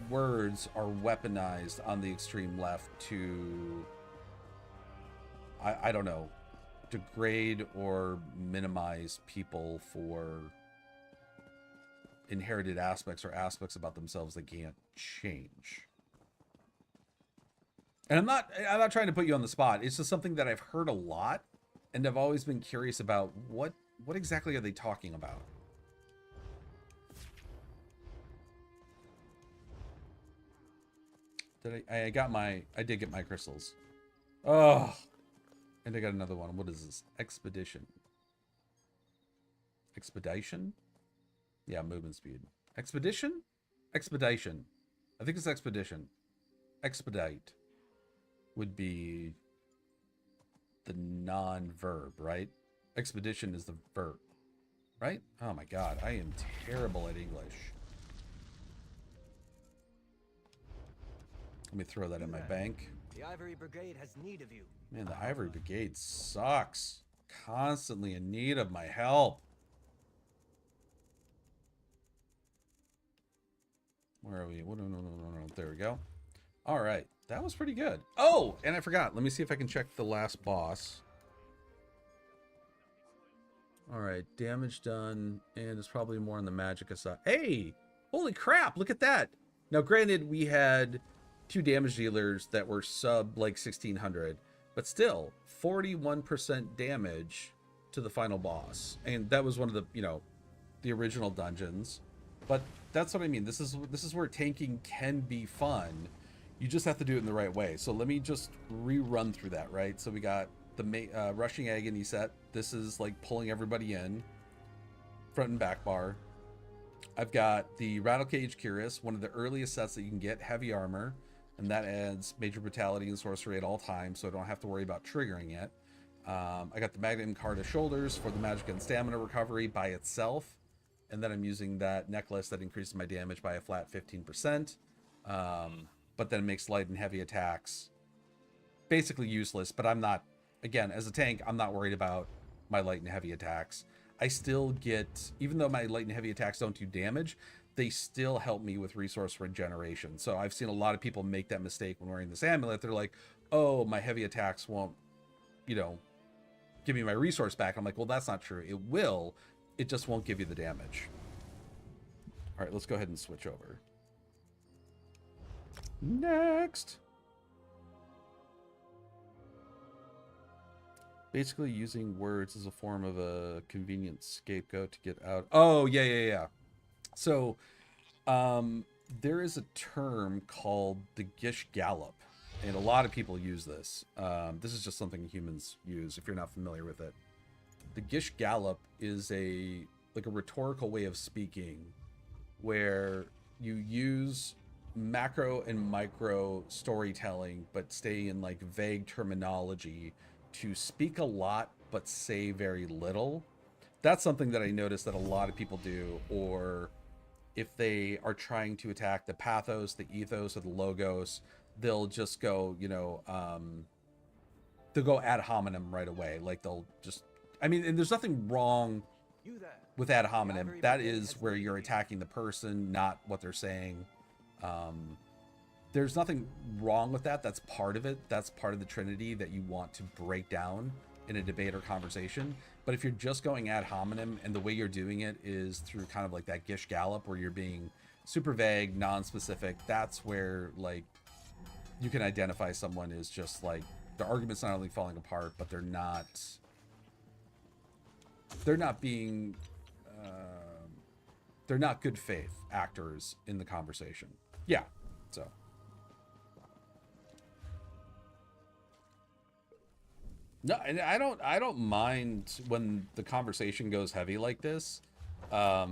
words are weaponized on the extreme left to, I don't know, degrade or minimize people for inherited aspects or aspects about themselves they can't change? And I'm not trying to put you on the spot. It's just something that I've heard a lot, and I've always been curious about what exactly are they talking about? I did get my crystals. Oh, and I got another one. What is this? Expedition. Expedition? Yeah, movement speed. Expedition? Expedition. I think it's expedition. Expedite would be the non-verb, right? Expedition is the verb, right? Oh my god, I am terrible at English. Let me throw that in my bank. The Ivory Brigade has need of you. Man, the Ivory Brigade sucks. Constantly in need of my help. Where are we? No. There we go. All right. That was pretty good. Oh, and I forgot. Let me see if I can check the last boss. All right. Damage done. And it's probably more on the Magicka side. Hey! Holy crap. Look at that. Now, granted, we had 2 damage dealers that were sub like 1600. But still, 41% damage to the final boss. And that was one of the, you know, the original dungeons. But that's what I mean. This is where tanking can be fun. You just have to do it in the right way. So let me just rerun through that, right? So we got the Rushing Agony set. This is like pulling everybody in. Front and back bar. I've got the Rattle Cage Curious, one of the earliest sets that you can get, heavy armor. And that adds major brutality and sorcery at all times, so I don't have to worry about triggering it. I got the Magnum Carta Shoulders for the magic and stamina recovery by itself. And then I'm using that necklace that increases my damage by a flat 15%. But then it makes light and heavy attacks basically useless. But I'm not, again, as a tank, I'm not worried about my light and heavy attacks. I still get, even though my light and heavy attacks don't do damage, they still help me with resource regeneration. So I've seen a lot of people make that mistake when wearing this amulet. They're like, oh, my heavy attacks won't, you know, give me my resource back. I'm like, well, that's not true. It will. It just won't give you the damage. All right, let's go ahead and switch over. Next. Basically using words as a form of a convenient scapegoat to get out. Oh, yeah. So, there is a term called the Gish Gallop, and a lot of people use this. This is just something humans use if you're not familiar with it. The Gish Gallop is a rhetorical way of speaking where you use macro and micro storytelling but stay in like vague terminology to speak a lot but say very little. That's something that I noticed that a lot of people do, or if they are trying to attack the pathos, the ethos, or the logos, they'll just go, you know, they'll go ad hominem right away. Like they'll just, I mean, and there's nothing wrong with ad hominem. That is where you're attacking the person, not what they're saying. There's nothing wrong with that. That's part of it. That's part of the Trinity that you want to break down in a debate or conversation. But if you're just going ad hominem and the way you're doing it is through kind of like that Gish Gallop where you're being super vague, non-specific, that's where like you can identify someone as just like the argument's not only falling apart, but they're not they're not being, they're not good faith actors in the conversation. Yeah, so. No, and I don't mind when the conversation goes heavy like this. I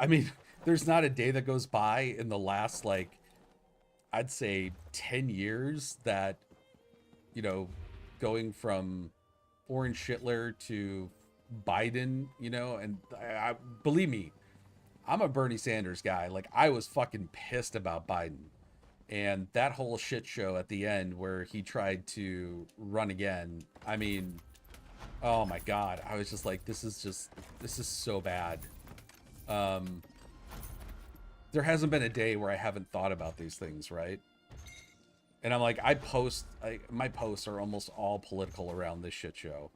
mean, there's not a day that goes by in the last, like, I'd say 10 years that, you know, going from Orange Shitler to Biden, you know, and believe me, I'm a Bernie Sanders guy. Like, I was fucking pissed about Biden. And that whole shit show at the end where he tried to run again, I mean, oh my God. I was just like, this is so bad. There hasn't been a day where I haven't thought about these things, right? And I'm like, my posts are almost all political around this shit show.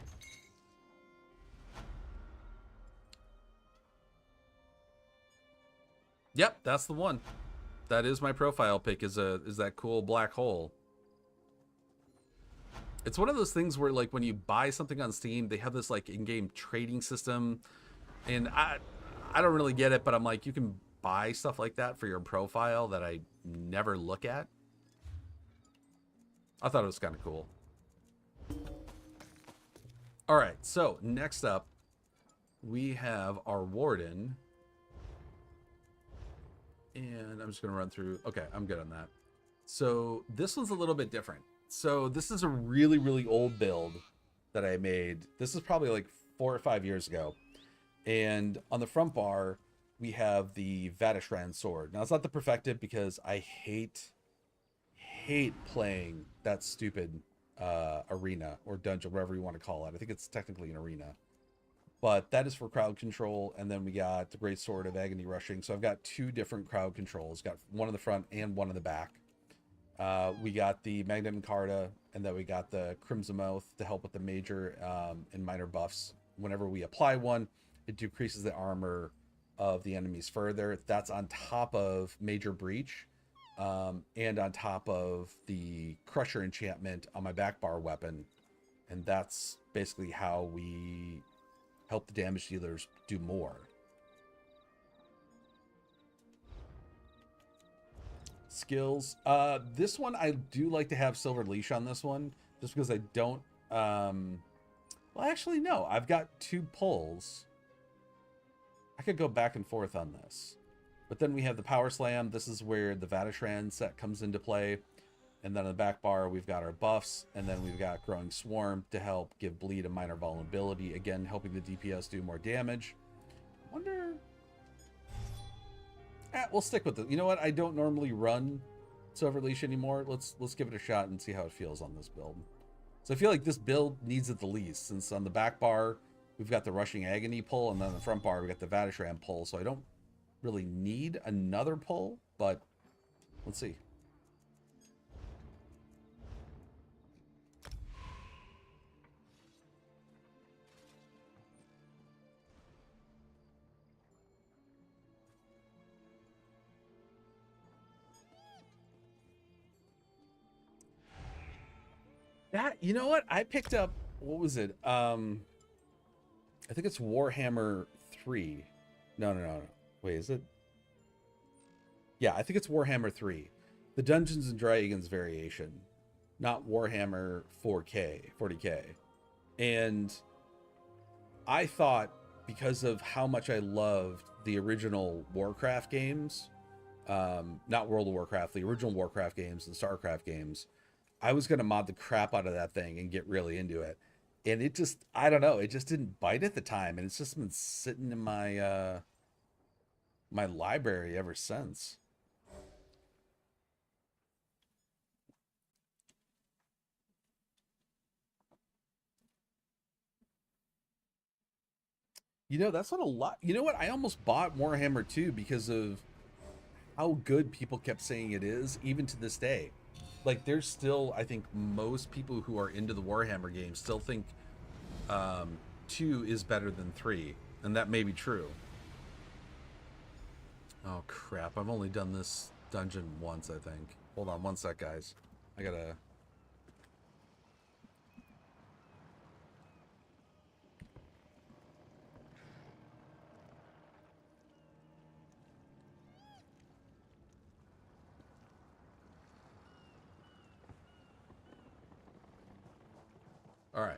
Yep, that's the one. That is my profile pic, is that cool black hole. It's one of those things where, like, when you buy something on Steam, they have this like in-game trading system, and I don't really get it, but I'm like, you can buy stuff like that for your profile that I never look at. I thought it was kind of cool. All right, so next up, we have our warden. And I'm just going to run through. Okay, I'm good on that. So this one's a little bit different. So this is a really, really old build that I made. This is probably like 4 or 5 years ago. And on the front bar, we have the Vatishran sword. Now, it's not the perfected because I hate playing that stupid arena or dungeon, whatever you want to call it. I think it's technically an arena. But that is for crowd control, and then we got the Great Sword of Agony Rushing. So I've got 2 different crowd controls. Got one in the front and one in the back. We got the Magnet Encarta, and then we got the Crimson Mouth to help with the major and minor buffs. Whenever we apply one, it decreases the armor of the enemies further. That's on top of Major Breach, and on top of the Crusher enchantment on my back bar weapon. And that's basically how we help the damage dealers do more. Skills. This one, I do like to have Silver Leash on this one, just because I don't... well, actually, no. I've got 2 pulls. I could go back and forth on this. But then we have the Power Slam. This is where the Vatishran set comes into play. And then on the back bar, we've got our buffs, and then we've got Growing Swarm to help give Bleed a minor vulnerability. Again, helping the DPS do more damage. Wonder... we'll stick with it. You know what? I don't normally run Silver Leash anymore. Let's give it a shot and see how it feels on this build. So I feel like this build needs it the least, since on the back bar, we've got the Rushing Agony pull, and then on the front bar, we've got the Vatishran pull. So I don't really need another pull, but let's see. That, you know what? I picked up, what was it? I think it's Warhammer 3. No. Wait, is it? Yeah, I think it's Warhammer 3. The Dungeons and Dragons variation, not Warhammer 40K. And I thought, because of how much I loved the original Warcraft games, not World of Warcraft, the original Warcraft games and StarCraft games, I was going to mod the crap out of that thing and get really into it. And it just, I don't know, it just didn't bite at the time. And it's just been sitting in my, my library ever since. You know, that's not a lot. You know what? I almost bought Warhammer 2 because of how good people kept saying it is, even to this day. Like, there's still, I think most people who are into the Warhammer games still think 2 is better than 3, and that may be true. Oh crap, I've only done this dungeon once, I think. Hold on one sec, guys. I gotta... All right.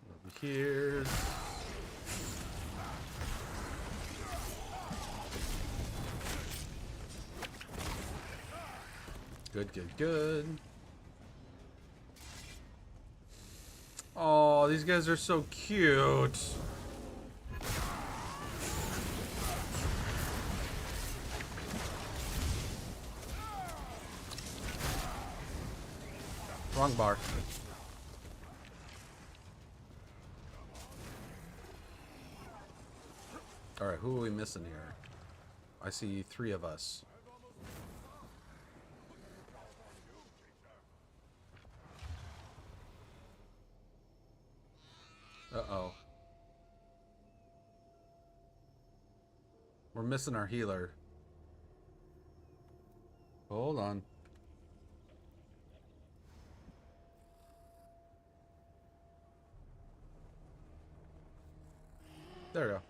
Over here. Good, good, good. Oh, these guys are so cute. Wrong bar. All right, who are we missing here? I see 3 of us. Uh-oh. We're missing our healer. Hold on. There we go.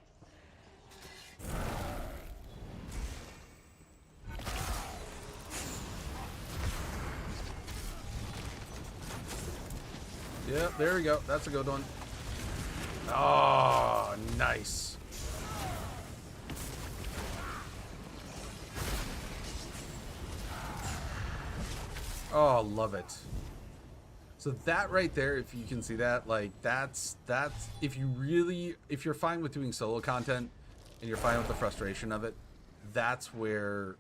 Yep, there we go. That's a good one. Oh, nice. Oh, love it. So that right there, if you can see that, like that's if you're fine with doing solo content and you're fine with the frustration of it, that's where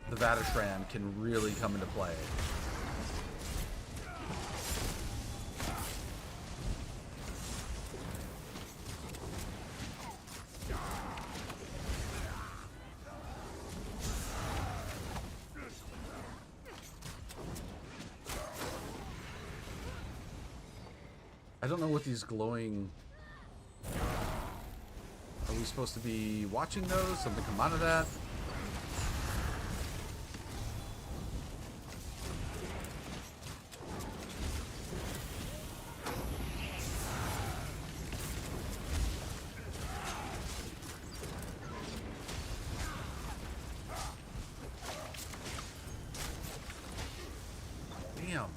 the Vatashran can really come into play. I don't know what these glowing... Are we supposed to be watching those? Something come out of that? Damn.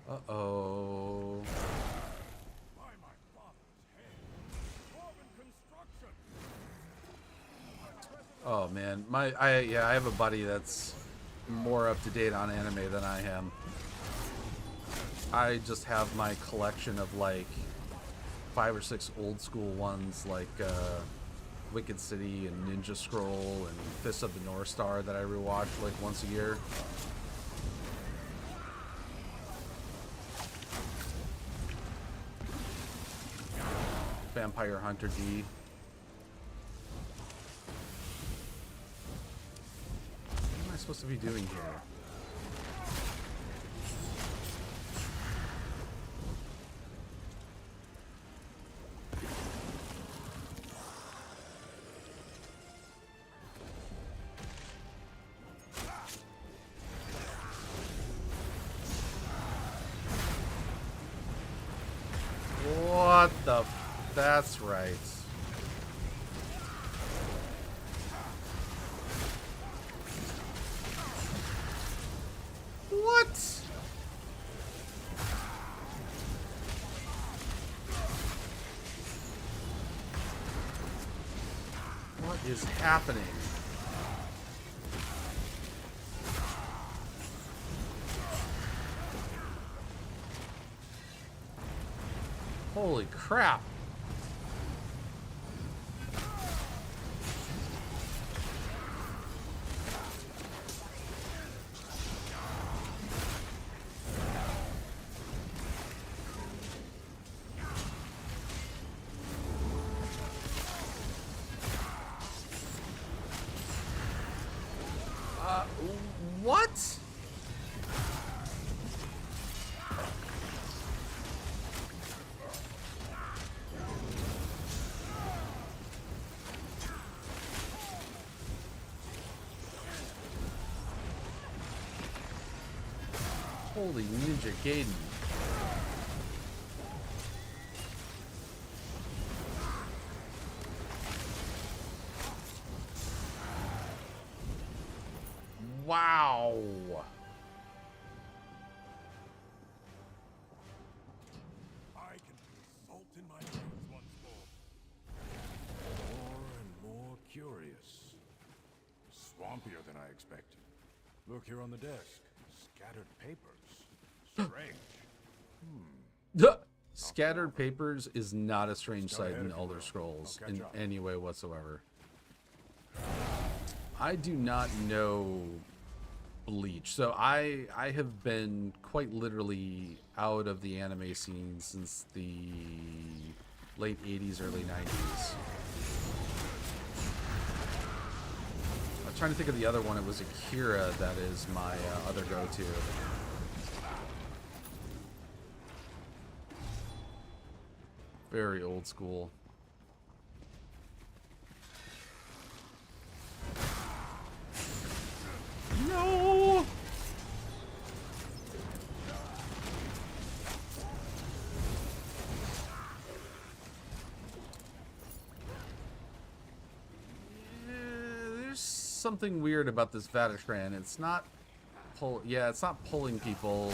Uh-oh. By my father's hand, Dwarven construction. Oh man, I have a buddy that's more up to date on anime than I am. I just have my collection of like 5 or 6 old school ones like Wicked City and Ninja Scroll and Fist of the North Star that I rewatch like once a year. Vampire Hunter D. What am I supposed to be doing here? What the... That's right. What? What is happening? Holy crap. What? Holy Ninja Gaiden. expected. Look here on the desk. Scattered papers. Strange. Scattered papers is not a strange Go sight ahead in if you Elder will. Scrolls I'll catch in up. any way whatsoever. I do not know Bleach, so I have been quite literally out of the anime scene since the late 80s, early 90s. I'm trying to think of the other one. It was Akira that is my other go-to. Very old school. No! There's something weird about this Vatishran. It's not it's not pulling people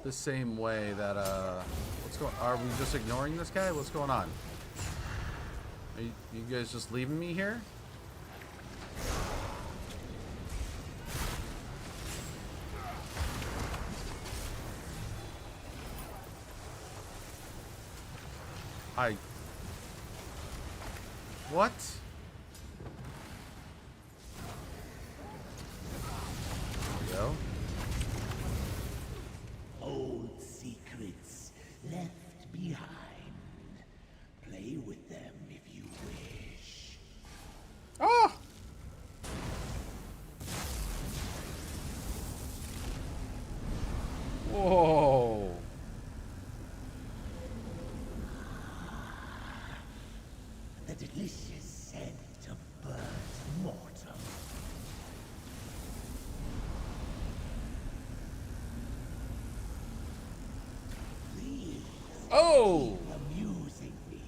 the same way that are we just ignoring this guy? What's going on? Are you guys just leaving me here? What? There we go. Old secrets left behind. Play with them if you wish. Oh! Whoa! The delicious scent of burnt mortar. Please Oh! amusing me.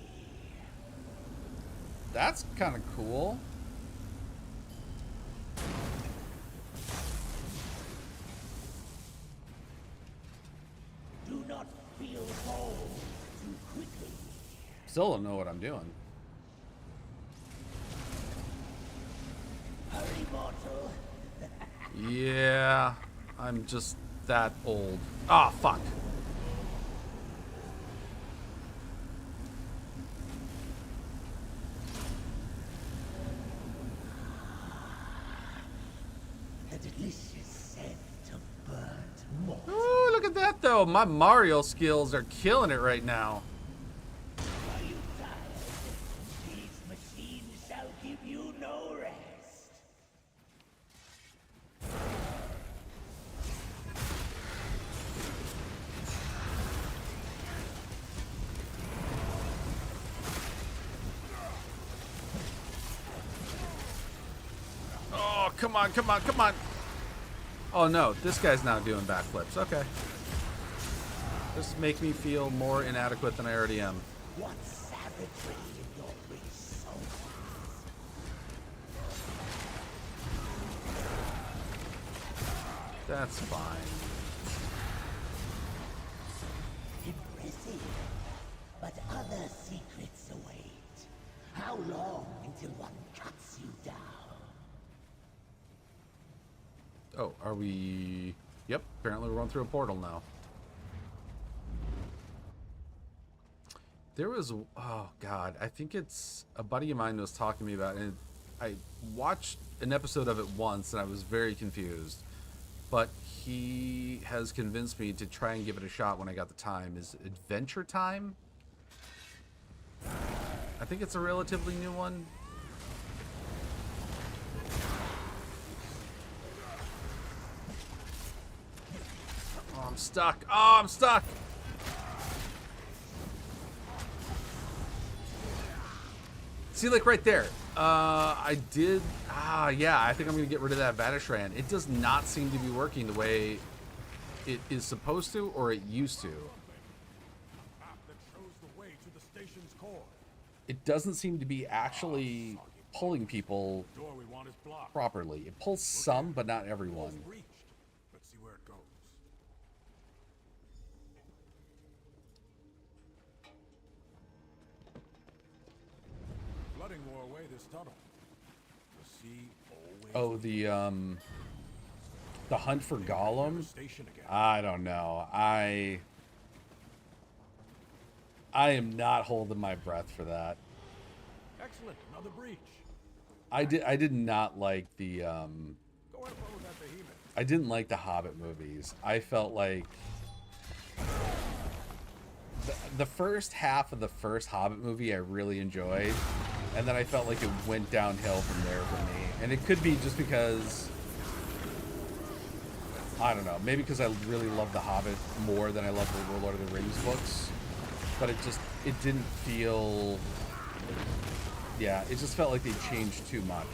That's kind of cool. Do not feel bold too quickly. Still don't know what I'm doing. Hurry, mortal. Yeah, I'm just that old. Ah, fuck. The delicious scent of burnt mortar. Ooh, look at that though. My Mario skills are killing it right now. Are you tired? These machines shall give you no rest. Oh, come on, come on, come on. Oh no, this guy's not doing backflips. Okay. Just make me feel more inadequate than I already am. What savagery in your rich soul. That's fine. Impressive. But other secrets await. How long until one cuts you down? Oh, are we... Yep, apparently we're going through a portal now. There was... Oh, God. I think it's... A buddy of mine was talking to me about it, and I watched an episode of it once, and I was very confused. But he has convinced me to try and give it a shot when I got the time. Is Adventure Time? I think it's a relatively new one. Oh, I'm stuck. Oh, I'm stuck. See, like right there. I did. Yeah, I think I'm going to get rid of that Vatishran. It does not seem to be working the way it is supposed to, or it used to. Map that shows the way to the station's core. It doesn't seem to be actually pulling people Door we want is blocked. properly. It pulls some, but not everyone. Almost reached. Let's see where it goes. Flooding wore away this tunnel. The sea old. Oh, the hunt for Gollum. I don't know. I am not holding my breath for that. Excellent, another breach. I did not like the Go have fun with that behemoth. I didn't like the Hobbit movies. I felt like the first half of the first Hobbit movie I really enjoyed, and then I felt like it went downhill from there for me. And it could be just because, I don't know, maybe because I really love the Hobbit more than I love the Lord of the Rings books. But it didn't feel, yeah, it just felt like they changed too much.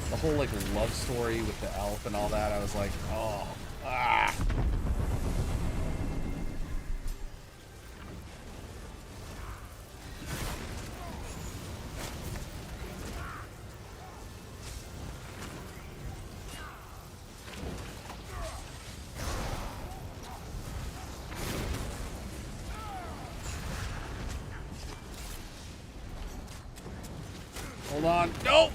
The whole like love story with the elf and all that, I was like, oh, ah. Hold on. No!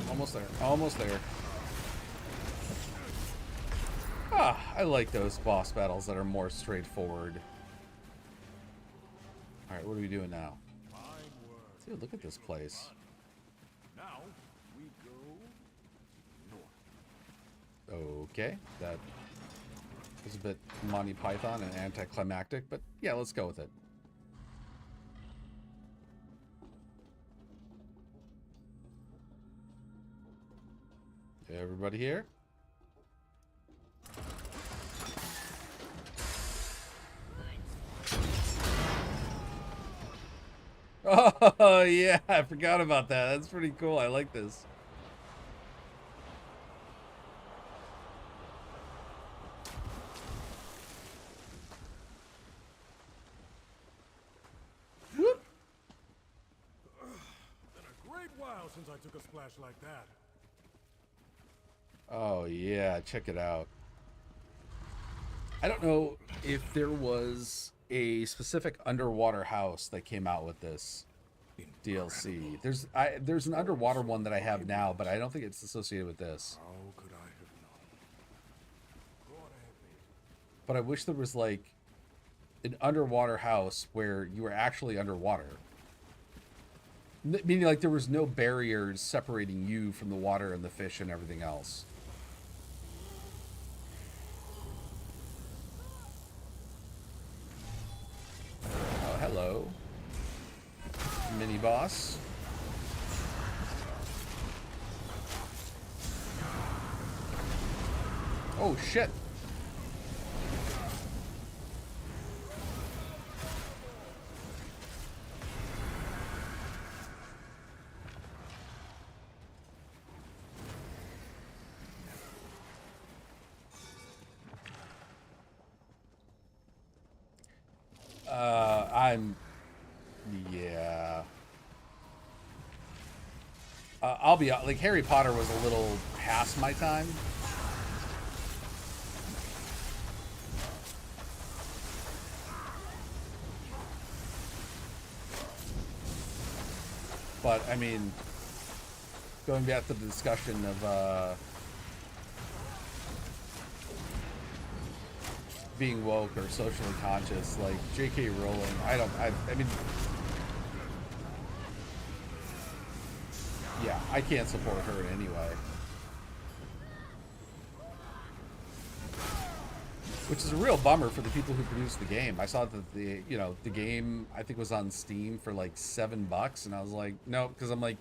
Almost there. Almost there. Ah, I like those boss battles that are more straightforward. Alright, what are we doing now? Dude, look at this place. Now we go north. Okay, that was a bit Monty Python and anticlimactic, but yeah, let's go with it. Everybody here? Oh, yeah, I forgot about that. That's pretty cool. I like this. Whoop. Been a great while since I took a splash like that. Oh, yeah, check it out. I don't know if there was a specific underwater house that came out with this DLC. There's an underwater one that I have now, but I don't think it's associated with this. How could I have known? But I wish there was like an underwater house where you were actually underwater. Meaning like there was no barriers separating you from the water and the fish and everything else. Oh, hello. Mini boss. Oh, shit. Yeah. I'll be like, Harry Potter was a little past my time. But I mean, going back to the discussion of being woke or socially conscious, like J.K. Rowling, I mean, yeah, I can't support her in any way. Which is a real bummer for the people who produced the game. I saw that the game I think was on Steam for like $7, and I was like, no, because I'm like,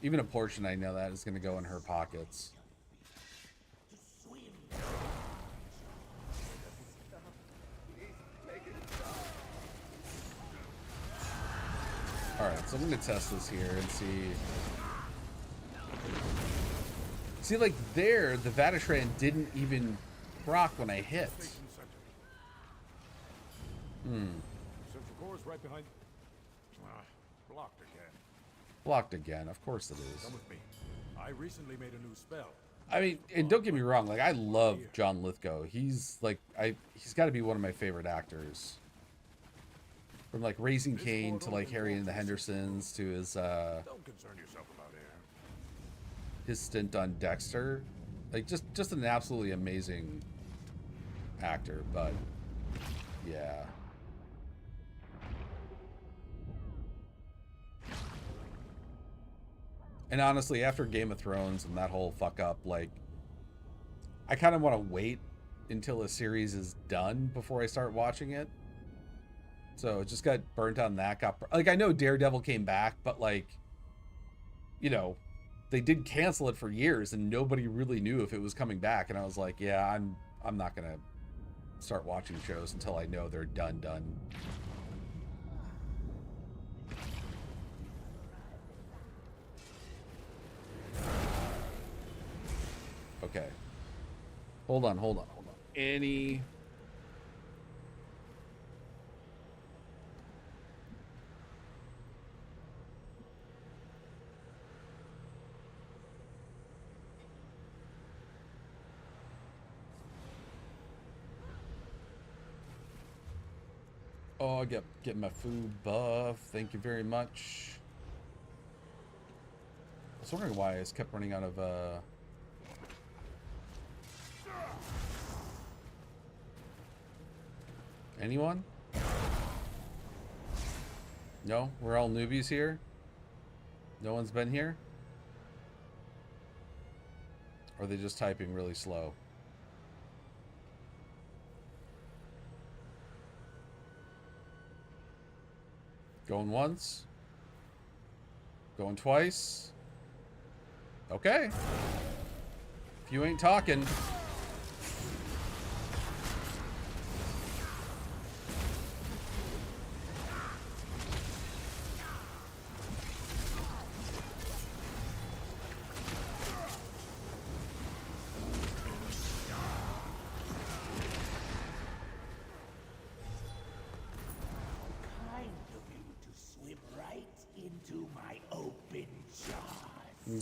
even a portion I know that is going to go in her pockets. Alright, so I'm going to test this here and see. See, like there, the Vatashran didn't even proc when I hit. Central core's right behind. Blocked again. Blocked again, of course it is. Come with me. I recently made a new spell. I mean, and don't get me wrong, like I love John Lithgow. He's like he's got to be one of my favorite actors. From like Raising Cain to like Harry and the Hendersons to his Don't concern yourself about air. his stint on Dexter. Like just an absolutely amazing actor, but yeah. And honestly, after Game of Thrones and that whole fuck up, like, I kind of want to wait until a series is done before I start watching it. So just got burnt on that. Like, I know Daredevil came back, but like, you know, they did cancel it for years and nobody really knew if it was coming back. And I was like, yeah, I'm not gonna start watching shows until I know they're done. Okay. Hold on. Any... Oh, get my food buff. Thank you very much. I was wondering why I just kept running out of anyone? No? We're all newbies here? No one's been here? Or are they just typing really slow? Going once? Going twice? Okay. If you ain't talking...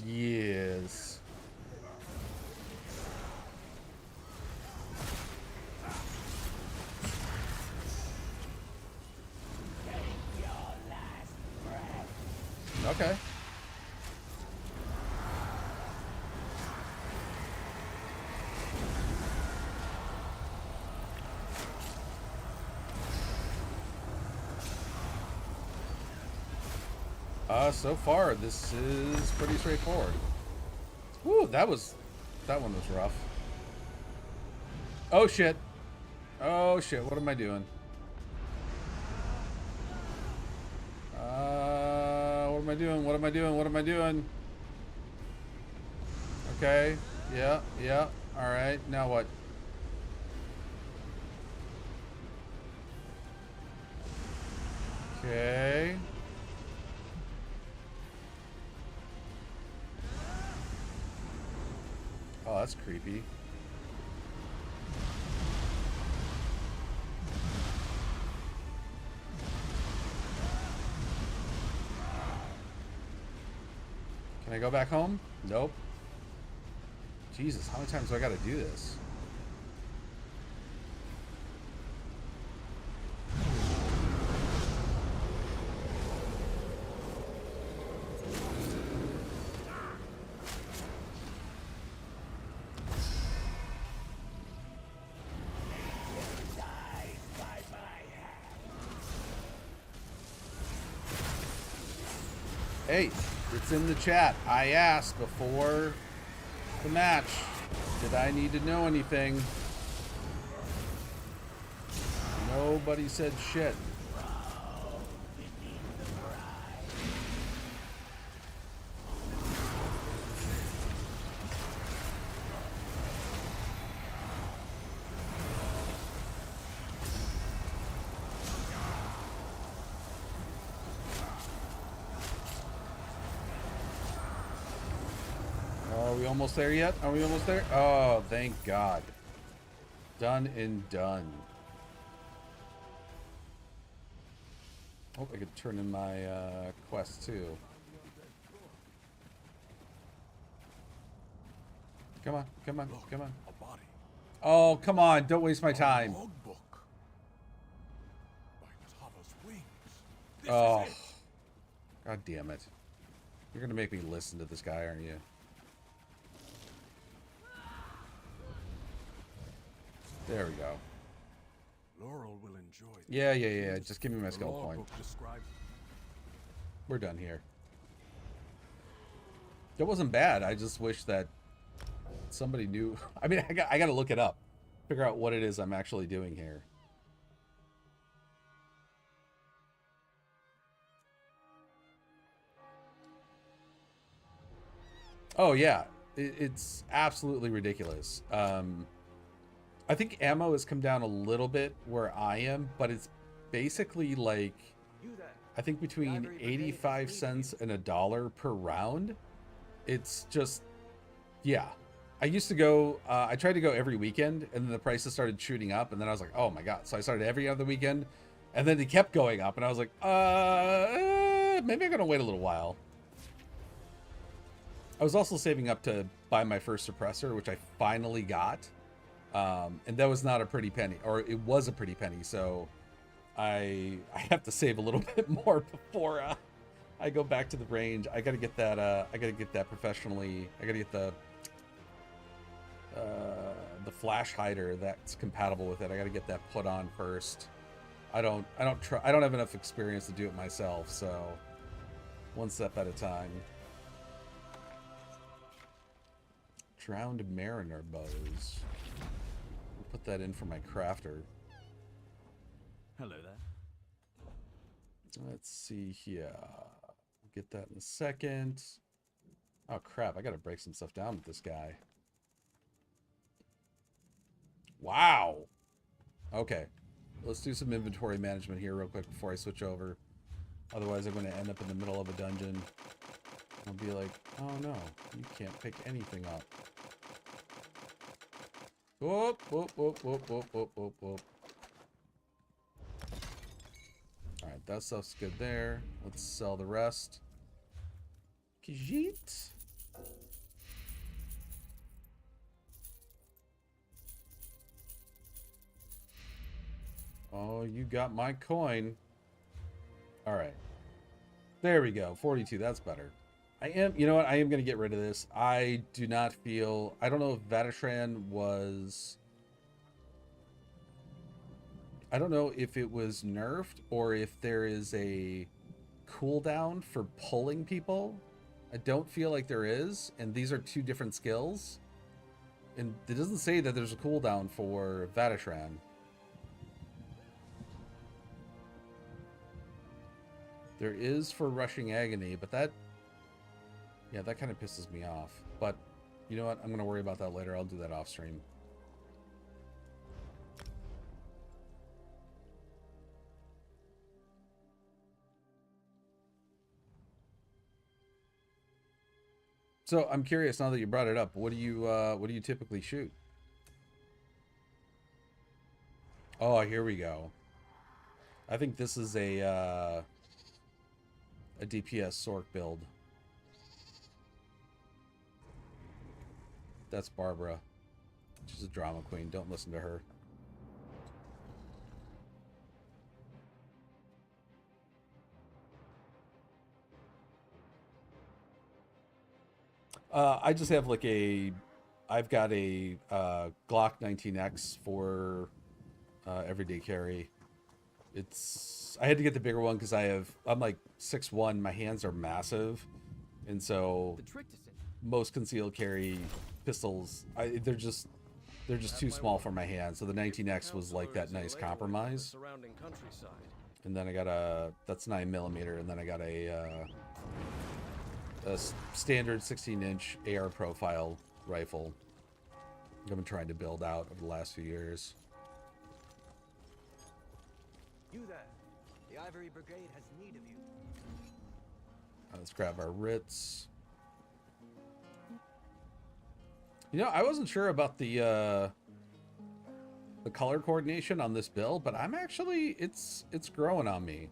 Yes. Okay. So far, this is pretty straightforward. Woo, that one was rough. Oh shit. Oh shit, what am I doing? What am I doing? Okay, yeah, alright, now what? Okay. Oh, that's creepy. Can I go back home? Nope. Jesus, how many times do I gotta do this? Hey, it's in the chat. I asked before the match, did I need to know anything? Nobody said shit. Are we almost there yet? Are we almost there? Oh, thank God. Done and done. Hope I could turn in my quest too. Come on, come on, Look, come on. a body. Oh, come on. Don't waste my time. A logbook. By Tava's wings. This Oh. is it. God damn it. You're gonna make me listen to this guy, aren't you? There we go. Laurel will enjoy this. Yeah. Just give me my The skill point. logbook describes We're done here. That wasn't bad. I just wish that somebody knew. I mean, I got to look it up. Figure out what it is I'm actually doing here. Oh, yeah. It's absolutely ridiculous. I think ammo has come down a little bit where I am, but it's basically like, You there. I think between 85 cents and $1 per round. It's just, yeah. I used to go, I tried to go every weekend, and then the prices started shooting up, and then I was like, oh my God. So I started every other weekend, and then they kept going up, and I was like, maybe I'm going to wait a little while. I was also saving up to buy my first suppressor, which I finally got. And that was not a pretty penny, or it was a pretty penny. So I have to save a little bit more before I go back to the range. I got to get that. I got to get that professionally. I got to get the flash hider that's compatible with it. I got to get that put on first. I don't have enough experience to do it myself. So one step at a time. Drowned Mariner bows. We'll put that in for my crafter. Hello there. Let's see here. Get that in a second. Oh crap, I gotta break some stuff down with this guy. Wow. Okay. Let's do some inventory management here real quick before I switch over. Otherwise I'm gonna end up in the middle of a dungeon. I'll be like, oh no, you can't pick anything up. Whoop, whoop, whoop, whoop, whoop, whoop, whoop, whoop. Alright, that stuff's good there. Let's sell the rest. Khajiit. Oh, you got my coin. Alright. There we go. 42, that's better. You know what? I am going to get rid of this. I do not feel... I don't know if Vatashran was... I don't know if it was nerfed or if there is a cooldown for pulling people. I don't feel like there is, and these are two different skills. And it doesn't say that there's a cooldown for Vatashran. There is for Rushing Agony, but that... yeah, that kind of pisses me off. But, you know what? I'm going to worry about that later. I'll do that off stream. So, I'm curious, now that you brought it up, what do you typically shoot? Oh, here we go. I think this is a DPS Sork build. That's Barbara. She's a drama queen. Don't listen to her. I just have like I've got a Glock 19X for everyday carry. I had to get the bigger one because I'm like 6'1", my hands are massive, and so most concealed carry pistols, they're just too small for my hands. So the 19X was like that nice compromise. And then I got that's 9mm, and then I got a standard 16-inch AR profile rifle I've been trying to build out over the last few years. You there. The Ivory Brigade has need of you. Let's grab our Ritz. You know, I wasn't sure about the color coordination on this build, but I'm actually, it's growing on me.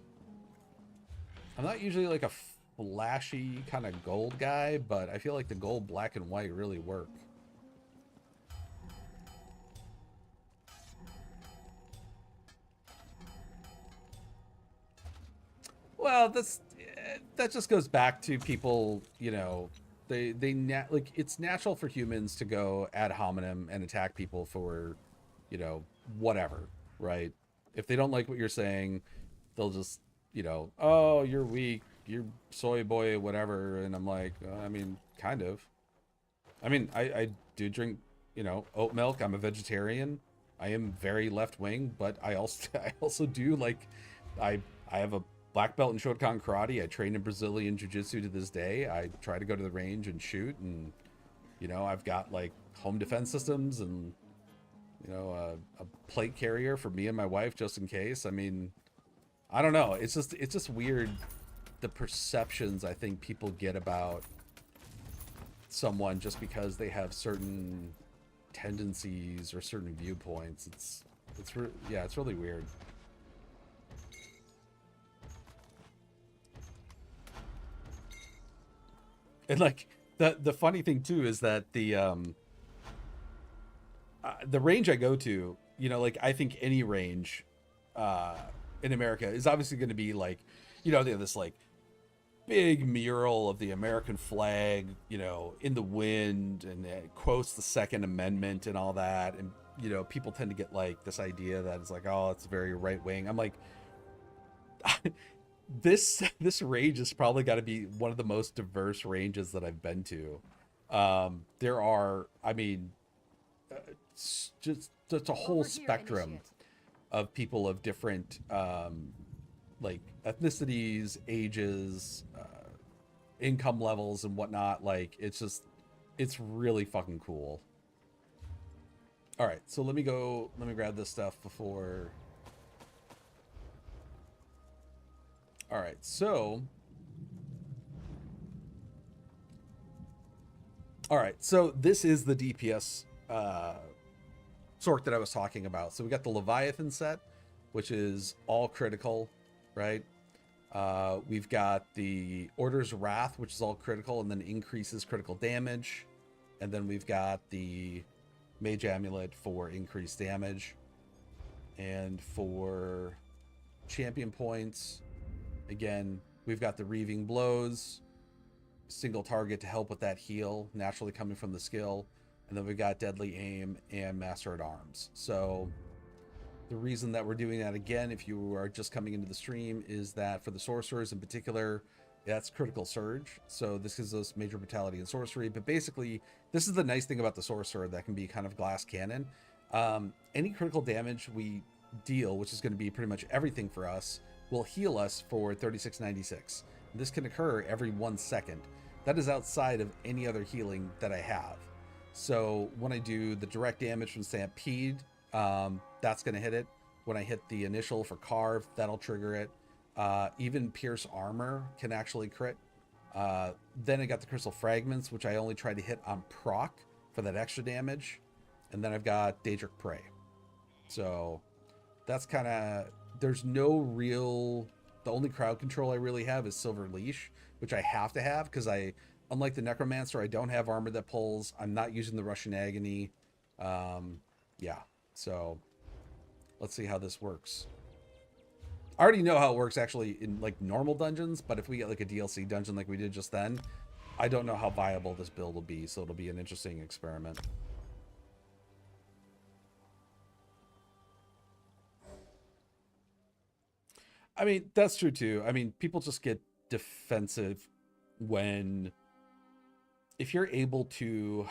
I'm not usually like a flashy kind of gold guy, but I feel like the gold, black, and white really work. Well, that just goes back to people, you know, like it's natural for humans to go ad hominem and attack people for, you know, whatever, right? If they don't like what you're saying, they'll just, you know, oh, you're weak, you're soy boy, whatever. And I'm like, I mean, kind of. I mean, I do drink, you know, oat milk. I'm a vegetarian. I am very left wing, but I also I also do like, I have a black belt in Shotokan karate. I train in Brazilian jiu-jitsu to this day. I try to go to the range and shoot, and you know, I've got like home defense systems and, you know, a plate carrier for me and my wife just in case. I mean, I don't know. It's just weird, the perceptions I think people get about someone just because they have certain tendencies or certain viewpoints. Yeah, it's really weird. And like the funny thing too is that the range I go to, you know, like I think any range in America is obviously going to be like, you know, they have this like big mural of the American flag, you know, in the wind, and it quotes the Second Amendment and all that. And, you know, people tend to get like this idea that it's like, oh, it's very right wing. I'm like, this range has probably got to be one of the most diverse ranges that I've been to. There are, I mean, just a whole spectrum of people of different like ethnicities, ages, income levels and whatnot. Like it's really fucking cool. All right, so let me grab this stuff before. All right, so this is the DPS sort that I was talking about. So we got the Leviathan set, which is all critical, right? We've got the Order's Wrath, which is all critical and then increases critical damage. And then we've got the Mage Amulet for increased damage. And for champion points, again, we've got the Reaving Blows, single target to help with that heal, naturally coming from the skill. And then we've got Deadly Aim and Master at Arms. So the reason that we're doing that again, if you are just coming into the stream, is that for the sorcerers in particular, that's critical surge. So this gives us major brutality and sorcery. But basically, this is the nice thing about the sorcerer that can be kind of glass cannon. Any critical damage we deal, which is going to be pretty much everything for us, will heal us for 3696. This can occur every 1 second. That is outside of any other healing that I have. So when I do the direct damage from Stampede, that's going to hit it. When I hit the initial for Carve, that'll trigger it. Even Pierce Armor can actually crit. Then I got the Crystal Fragments, which I only try to hit on proc for that extra damage. And then I've got Daedric Prey. So that's kind of, there's no real, the only crowd control I really have is Silver Leash, which I have to have because unlike the Necromancer, I don't have armor that pulls. I'm not using the Russian Agony. Yeah, so let's see how this works. I already know how it works actually in like normal dungeons, but if we get like a DLC dungeon like we did just then, I don't know how viable this build will be, so it'll be an interesting experiment. I mean, that's true too. I mean, people just get defensive when, if you're able to,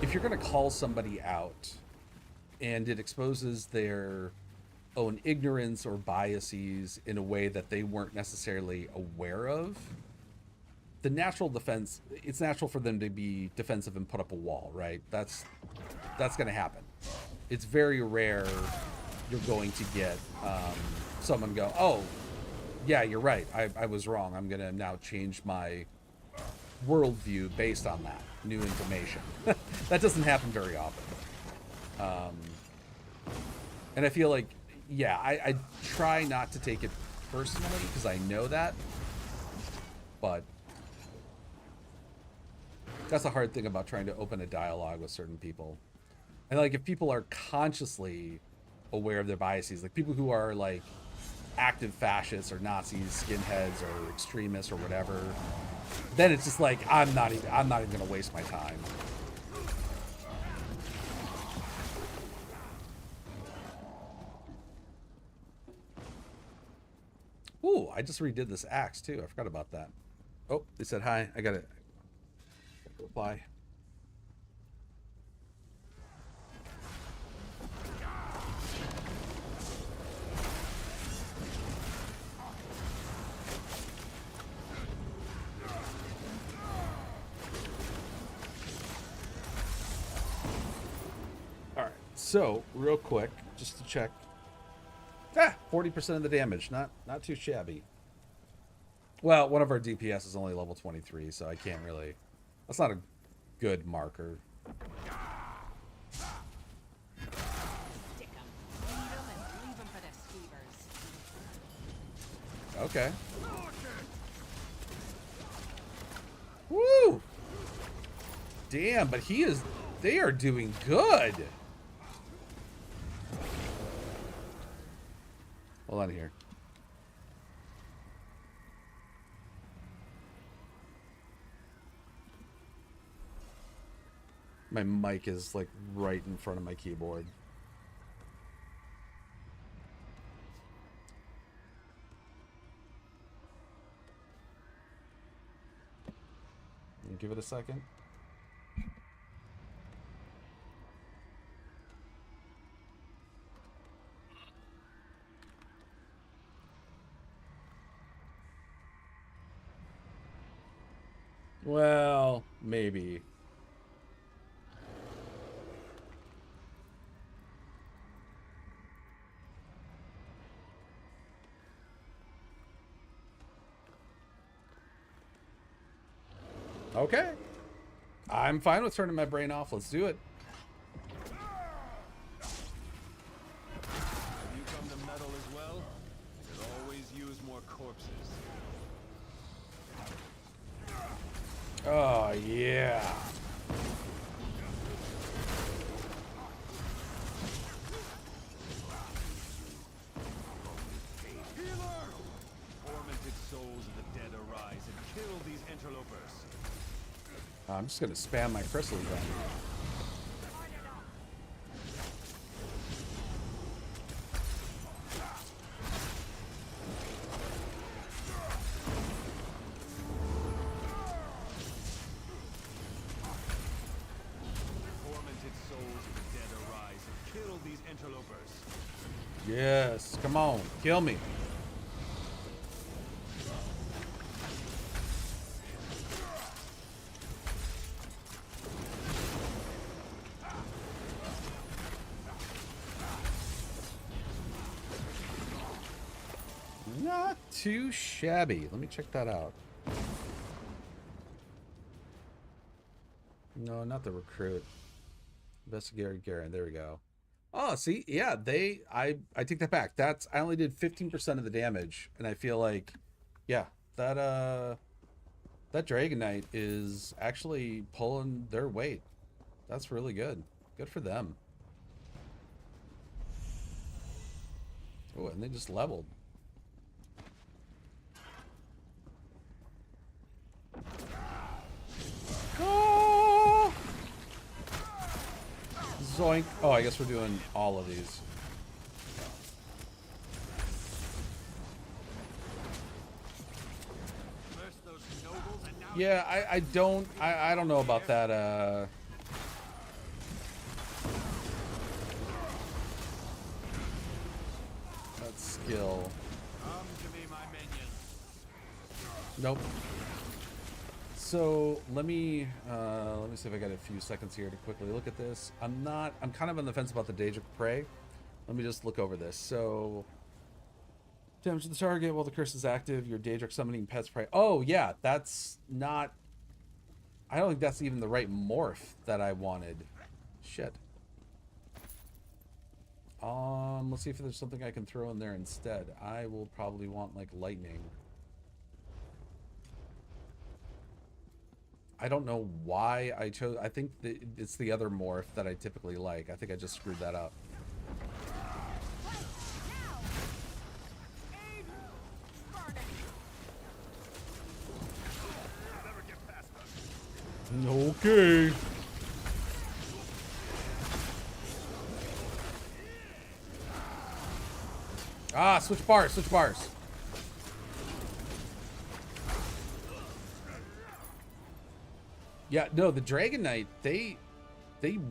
if you're going to call somebody out and it exposes their own ignorance or biases in a way that they weren't necessarily aware of, the natural defense, it's natural for them to be defensive and put up a wall, right? That's going to happen. It's very rare you're going to get someone go, oh, yeah, you're right. I was wrong. I'm going to now change my worldview based on that new information. That doesn't happen very often. And I feel like, yeah, I try not to take it personally because I know that. But that's the hard thing about trying to open a dialogue with certain people. And like if people are consciously aware of their biases, like people who are like active fascists or Nazis, skinheads or extremists or whatever, then it's just like I'm not even gonna waste my time. Ooh, I just redid this axe too. I forgot about that. Oh, they said hi. I gotta reply. Alright, so real quick, just to check. 40% of the damage. Not too shabby. Well, one of our DPS is only level 23, so I can't really... That's not a good marker. Stick 'em, feed 'em, and leave 'em for their skeevers. Okay. Woo! Damn, but he is... They are doing good! Hold on here. My mic is like right in front of my keyboard. Give it a second. Well, maybe. Okay. I'm fine with turning my brain off. Let's do it. Have you come to meddle as well? You could always use more corpses. Oh, yeah. Tormented souls of the dead arise and kill these interlopers. I'm just going to spam my crystal gun. Tormented souls of the dead arise and kill these interlopers. Yes, come on, kill me. Not too shabby. Let me check that out. No, not the recruit. Investigator Garen. There we go. Oh, see, yeah, I take that back. I only did 15% of the damage, and I feel like, yeah, that Dragon Knight is actually pulling their weight. That's really good. Good for them. Oh, and they just leveled. Oh! Zoink. Oh, I guess we're doing all of these. Yeah, I don't know about that that skill. Come to me, my minion. Nope. So let me see if I got a few seconds here to quickly look at this. I'm kind of on the fence about the Daedric Prey. Let me just look over this. So damage to the target while the curse is active, your Daedric summoning pet's prey. Oh yeah, that's not, I don't think that's even the right morph that I wanted. Shit. Let's see if there's something I can throw in there instead. I will probably want like lightning. I don't know why I chose. I think it's the other morph that I typically like. I think I just screwed that up. Okay. Ah, switch bars, switch bars. Yeah, no, the Dragon Knight, they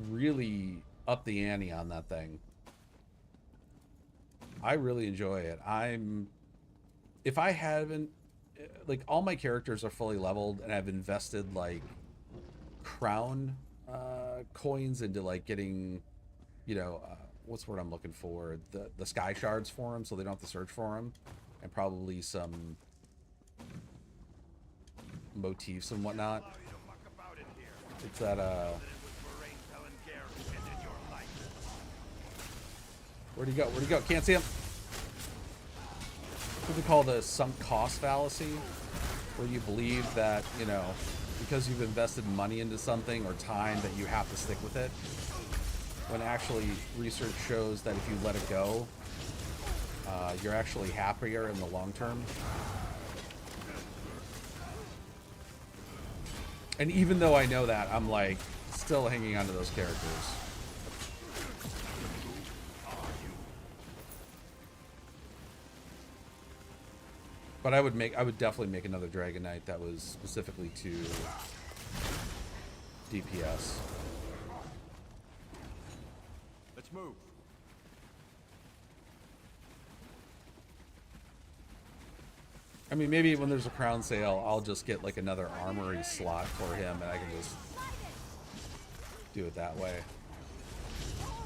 really up the ante on that thing. I really enjoy it. If I haven't, like, all my characters are fully leveled and I've invested like crown coins into like getting, you know, what's the word I'm looking for? The sky shards for them, so they don't have to search for them, and probably some motifs and whatnot. It's that where'd he go? Where'd he go? Can't see him. What they call the sunk cost fallacy, where you believe that, you know, because you've invested money into something or time that you have to stick with it, when actually research shows that if you let it go, you're actually happier in the long term. And even though I know that, I'm like still hanging on to those characters. But I would definitely make another Dragon Knight that was specifically to DPS. Let's move. I mean, maybe when there's a crown sale, I'll just get like another armory slot for him, and I can just do it that way.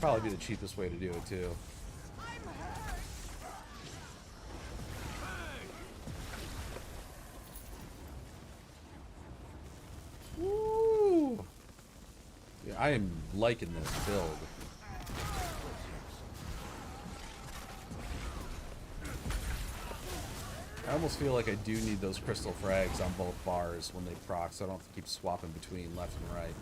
Probably be the cheapest way to do it too. Woo! Yeah, I am liking this build. I almost feel like I do need those crystal frags on both bars when they proc, so I don't have to keep swapping between left and right.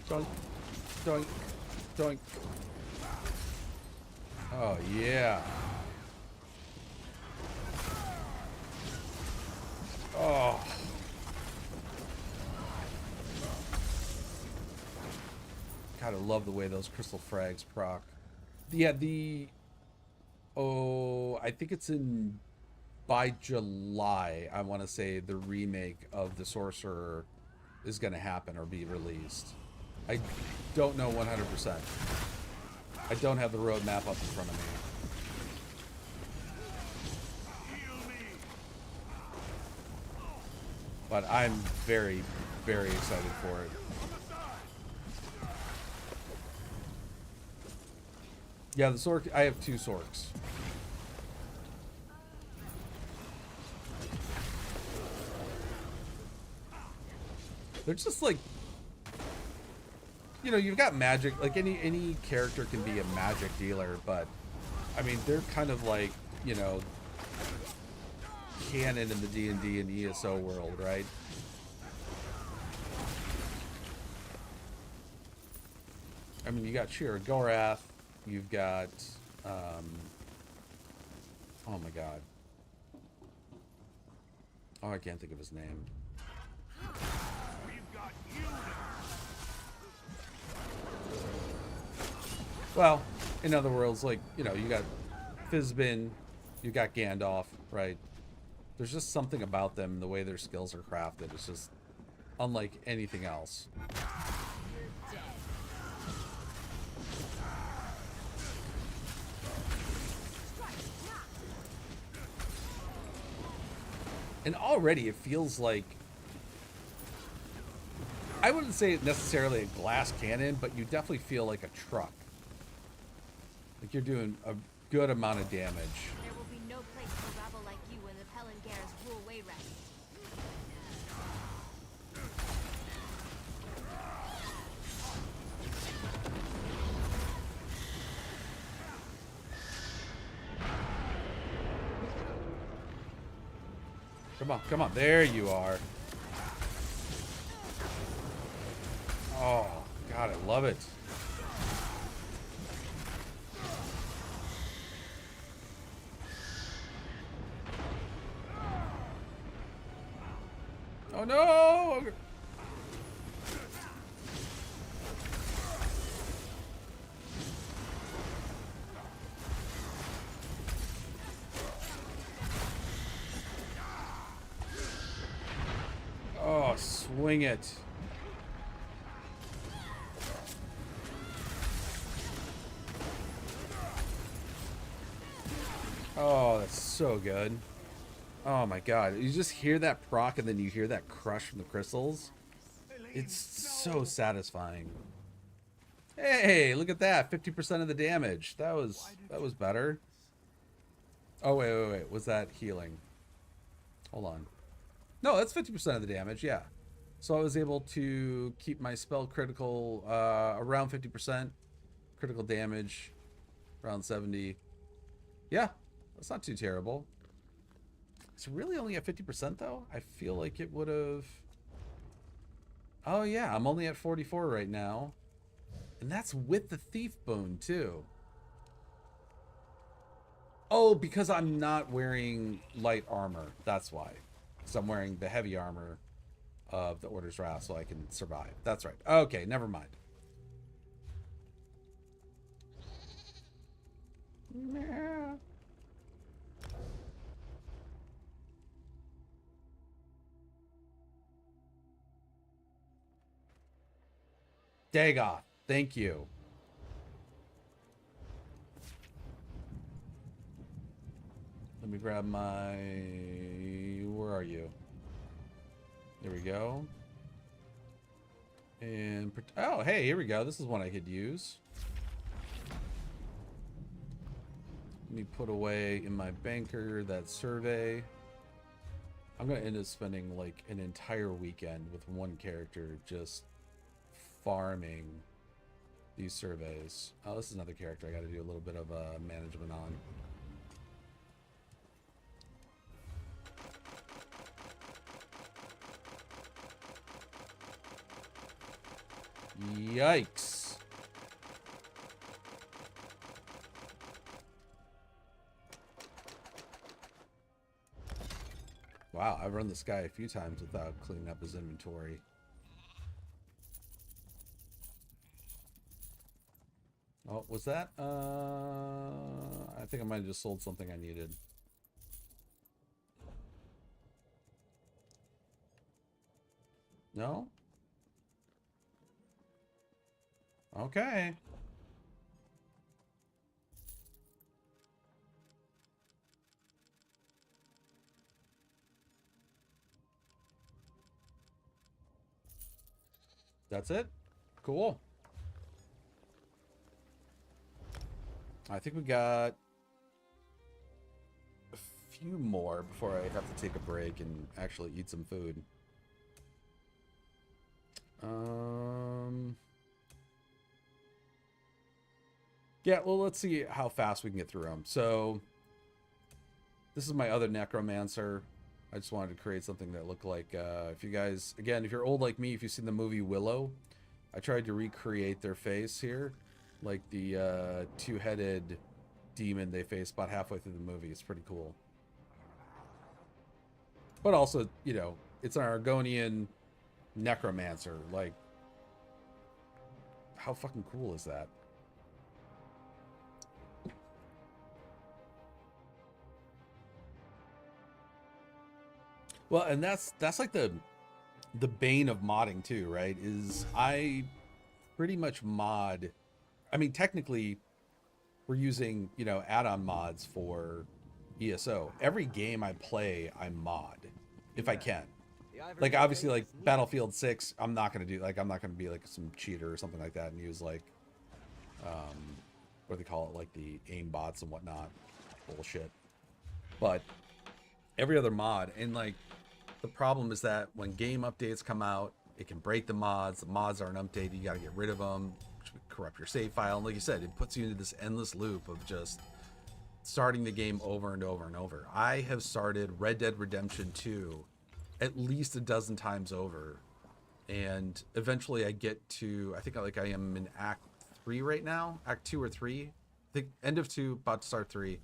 Doink, doink, doink. Oh, yeah. Oh. God, I love the way those crystal frags proc. Yeah, I think it's by July, I want to say the remake of The Sorcerer is going to happen or be released. I don't know 100%. I don't have the roadmap up in front of me. But I'm very, very excited for it. Yeah, the Sork, I have 2 Sorks. They're just like, you know, you've got magic, like any character can be a magic dealer, but I mean, they're kind of like, you know, canon in the D&D and ESO world, right? I mean, you got Shira Gorath, you've got, oh my god. Oh, I can't think of his name. Well, in other words, like, you know, you got Fizbin, you got Gandalf, right? There's just something about them, the way their skills are crafted. It's just unlike anything else. And already it feels like, I wouldn't say necessarily a glass cannon, but you definitely feel like a truck. Like you're doing a good amount of damage. There will be no place for rabble like you when the Pelengars rule Wayrest. Come Come on, come on. There you are. Oh, God, I love it. Oh, no! Oh, swing it. Oh, that's so good. Oh my god. You just hear that proc and then you hear that crush from the crystals. It's so satisfying. Hey, look at that. 50% of the damage. That was better. Oh, wait. Was that healing? Hold on. No, that's 50% of the damage, yeah. So I was able to keep my spell critical around 50%. Critical damage around 70. Yeah, that's not too terrible. It's really only at 50% though? I feel like it would have... Oh yeah, I'm only at 44 right now. And that's with the thief bone too. Oh, because I'm not wearing light armor. That's why. Because I'm wearing the heavy armor of the Order's Wrath so I can survive. That's right. Okay, never mind. Yeah. Dagoth, thank you. Let me grab my... Where are you? There we go. And... Oh, hey, here we go. This is one I could use. Let me put away in my banker that survey. I'm going to end up spending like an entire weekend with one character just farming these surveys. Oh, this is another character I got to do a little bit of management on. Yikes. Wow, I've run this guy a few times without cleaning up his inventory. Oh, was that? I think I might have just sold something I needed. No? Okay. That's it? Cool. I think we got a few more before I have to take a break and actually eat some food. Yeah, well, let's see how fast we can get through them. So, this is my other Necromancer. I just wanted to create something that looked like, if you guys, again, if you're old like me, if you've seen the movie Willow, I tried to recreate their face here. Like the two-headed demon they face about halfway through the movie. It's pretty cool. But also, you know, it's an Argonian Necromancer. Like, how fucking cool is that? Well, and that's like the bane of modding too, right? Is I pretty much mod. I mean, technically, we're using, you know, add-on mods for ESO. Every game I play, I mod if I can. Like obviously, like Battlefield 6, I'm not gonna do, like, I'm not gonna be like some cheater or something like that and use like, what do they call it, like the aim bots and whatnot, bullshit. But every other mod, and like the problem is that when game updates come out, it can break the mods. The mods aren't updated. You gotta get rid of them, which would corrupt your save file. And like you said, it puts you into this endless loop of just starting the game over and over and over. I have started Red Dead Redemption 2 at least a dozen times over. And eventually I get to, I think I am in Act 3 right now. Act 2 or 3. I think end of 2, about to start 3.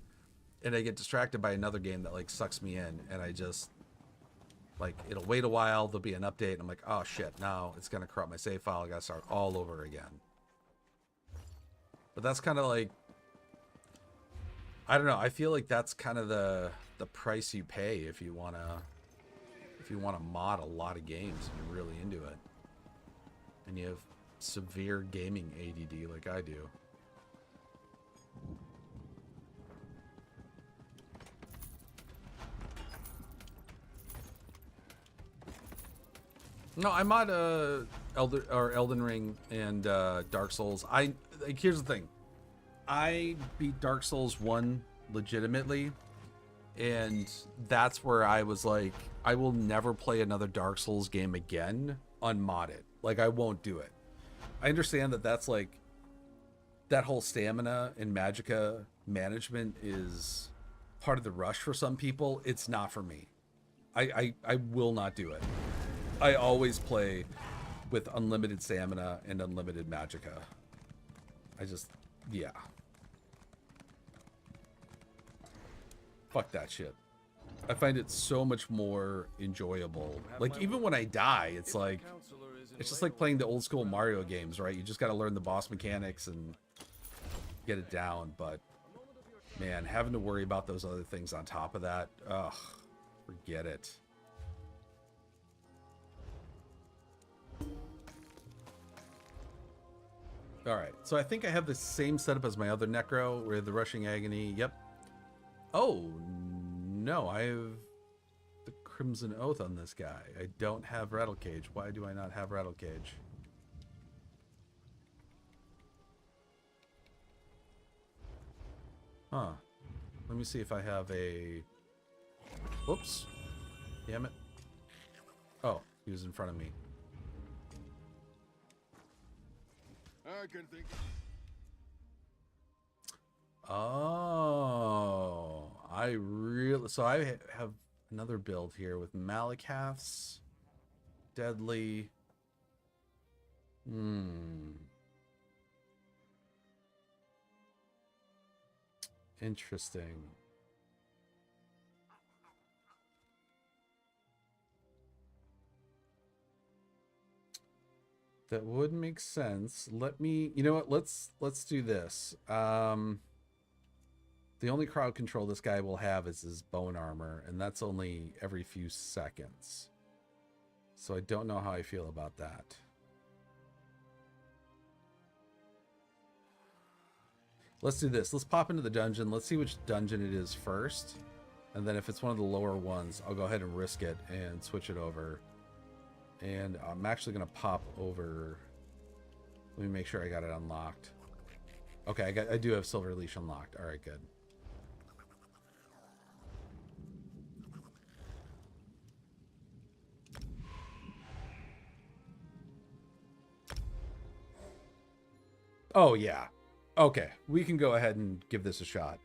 And I get distracted by another game that like sucks me in. And I just, like, it'll wait a while. There'll be an update. And I'm like, oh shit, now it's going to corrupt my save file. I got to start all over again. But that's kind of like, I don't know. I feel like that's kind of the price you pay if you want to mod a lot of games and you're really into it. And you have severe gaming ADD like I do. No, I'm on Elden Ring and Dark Souls. Here's the thing. I beat Dark Souls 1 legitimately, and that's where I was like, I will never play another Dark Souls game again unmodded. Like, I won't do it. I understand that that's like, that whole stamina and magicka management is part of the rush for some people. It's not for me. I will not do it. I always play with unlimited stamina and unlimited magicka. Yeah. Fuck that shit. I find it so much more enjoyable. Like, even when I die, it's like, it's just like playing the old school Mario games, right? You just got to learn the boss mechanics and get it down. But, man, having to worry about those other things on top of that, ugh, forget it. Alright, so I think I have the same setup as my other Necro, where the Rushing Agony, yep. Oh, no, I have the Crimson Oath on this guy. I don't have Rattle Cage. Why do I not have Rattle Cage? Huh. Let me see if I have a... Whoops. Damn it. Oh, he was in front of me. I can think. Oh, so I have another build here with Malakaths, Deadly. Interesting. That would make sense. Let me, you know what? Let's do this. The only crowd control this guy will have is his bone armor, and that's only every few seconds. So I don't know how I feel about that. Let's do this. Let's pop into the dungeon. Let's see which dungeon it is first. And then if it's one of the lower ones, I'll go ahead and risk it and switch it over. And I'm actually going to pop over. Let me make sure I got it unlocked. Okay, I do have Silver Leash unlocked. All right, good. Oh, yeah. Okay, we can go ahead and give this a shot.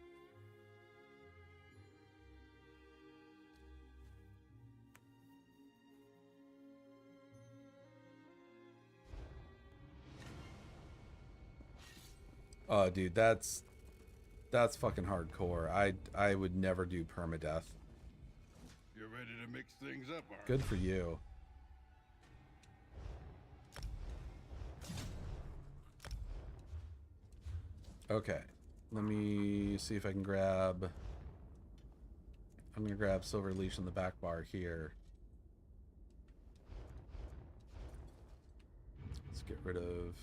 Oh, dude, that's fucking hardcore. I would never do permadeath. You're ready to mix things up, aren't Good for you. Okay, let me see if I can grab... I'm gonna grab Silver Leash in the back bar here. Let's get rid of...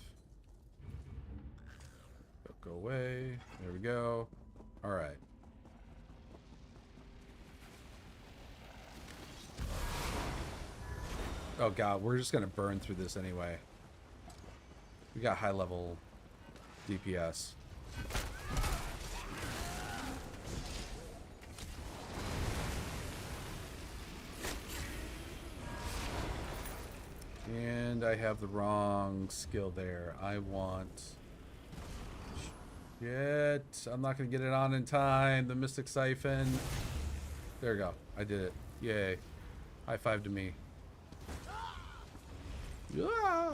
Go away. There we go. All right. Oh god, we're just gonna burn through this anyway. We got high level DPS. And I have the wrong skill there. I want... Yet. I'm not going to get it on in time. The Mystic Siphon. There we go. I did it. Yay. High five to me. Yeah.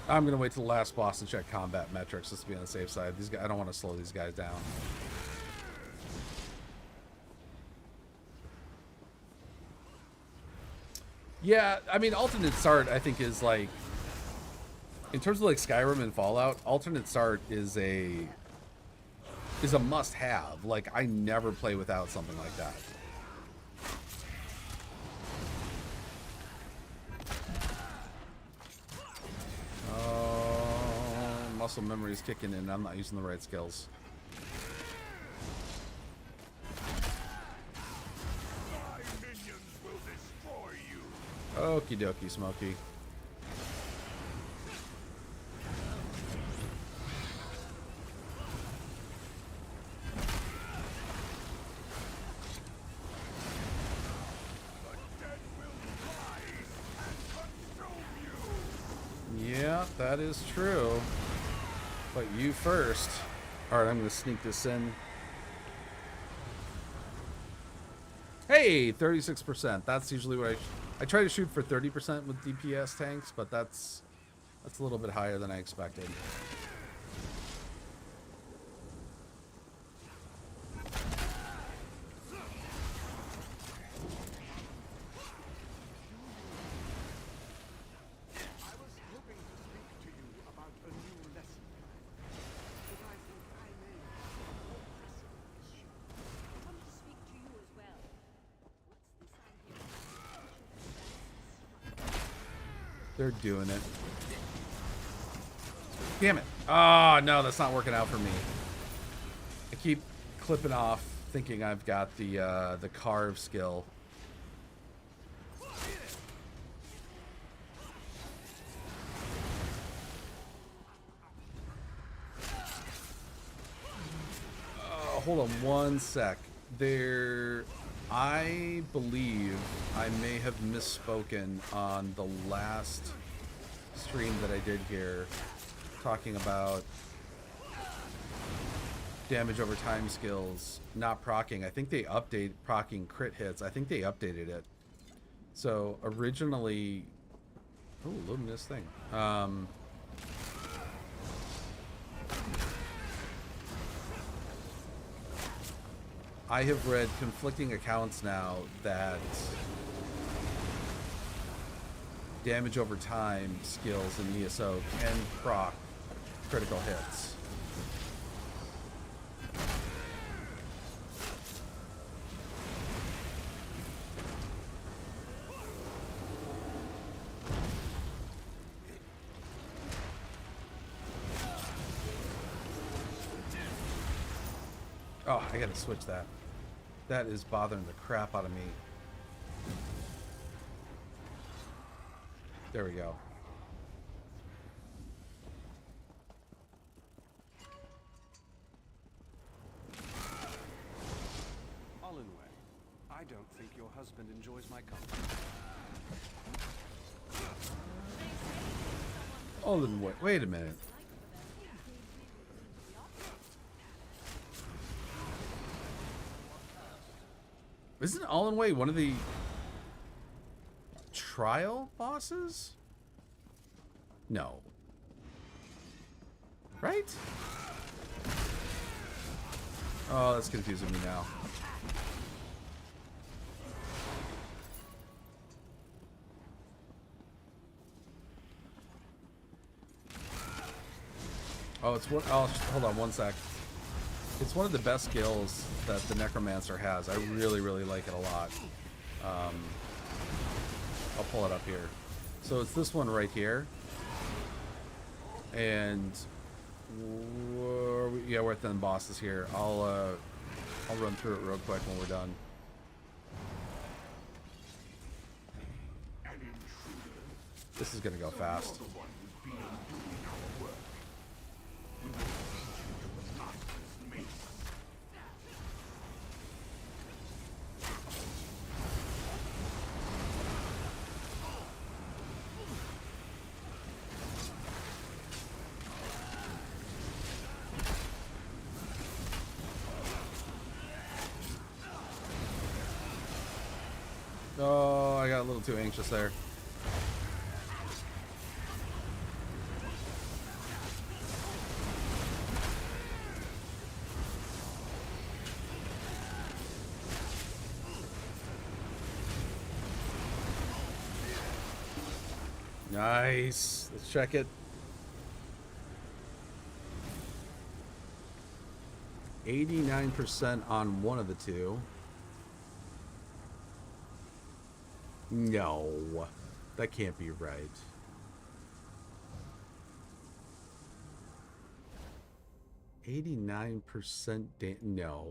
I'm gonna wait till the last boss to check combat metrics just to be on the safe side. These guys, I don't want to slow these guys down. Yeah, I mean, alternate start I think is like, in terms of like Skyrim and Fallout, alternate start is a must-have. Like, I never play without something like that. Muscle memory is kicking in. I'm not using the right skills. My minions will destroy you. Okie dokie, Smokey. The dead will rise and consume you. Yeah, that is true. But you first. Alright, I'm going to sneak this in. Hey, 36%. That's usually what I try to shoot for 30% with DPS tanks, but that's a little bit higher than I expected. I was hoping to speak to you about a new lesson plan, but I think I may have a more pressing issue. I want to speak to you as well. What's this I hear? They're doing it. Damn it. Oh, no, that's not working out for me. I keep clipping off thinking I've got the carve skill. Hold on one sec. I believe I may have misspoken on the last stream that I did here, talking about damage over time skills not proccing. I think they update proccing crit hits. I think they updated it. So originally, oh, luminous thing. I have read conflicting accounts now that damage over time skills in ESO can proc critical hits. Oh, I gotta switch that. That is bothering the crap out of me. There we go. Olinway, I don't think your husband enjoys my company. Oh, then wait a minute. Isn't Allenway one of the trial bosses? No. Right? Oh, that's confusing me now. Oh, it's one. Oh, hold on one sec. It's one of the best skills that the Necromancer has. I really, really like it a lot. I'll pull it up here. So it's this one right here. And we're at the bosses here. I'll run through it real quick when we're done. This is gonna go fast. little too anxious there. Nice. Let's check it. 89% on one of the two. No, that can't be right. No.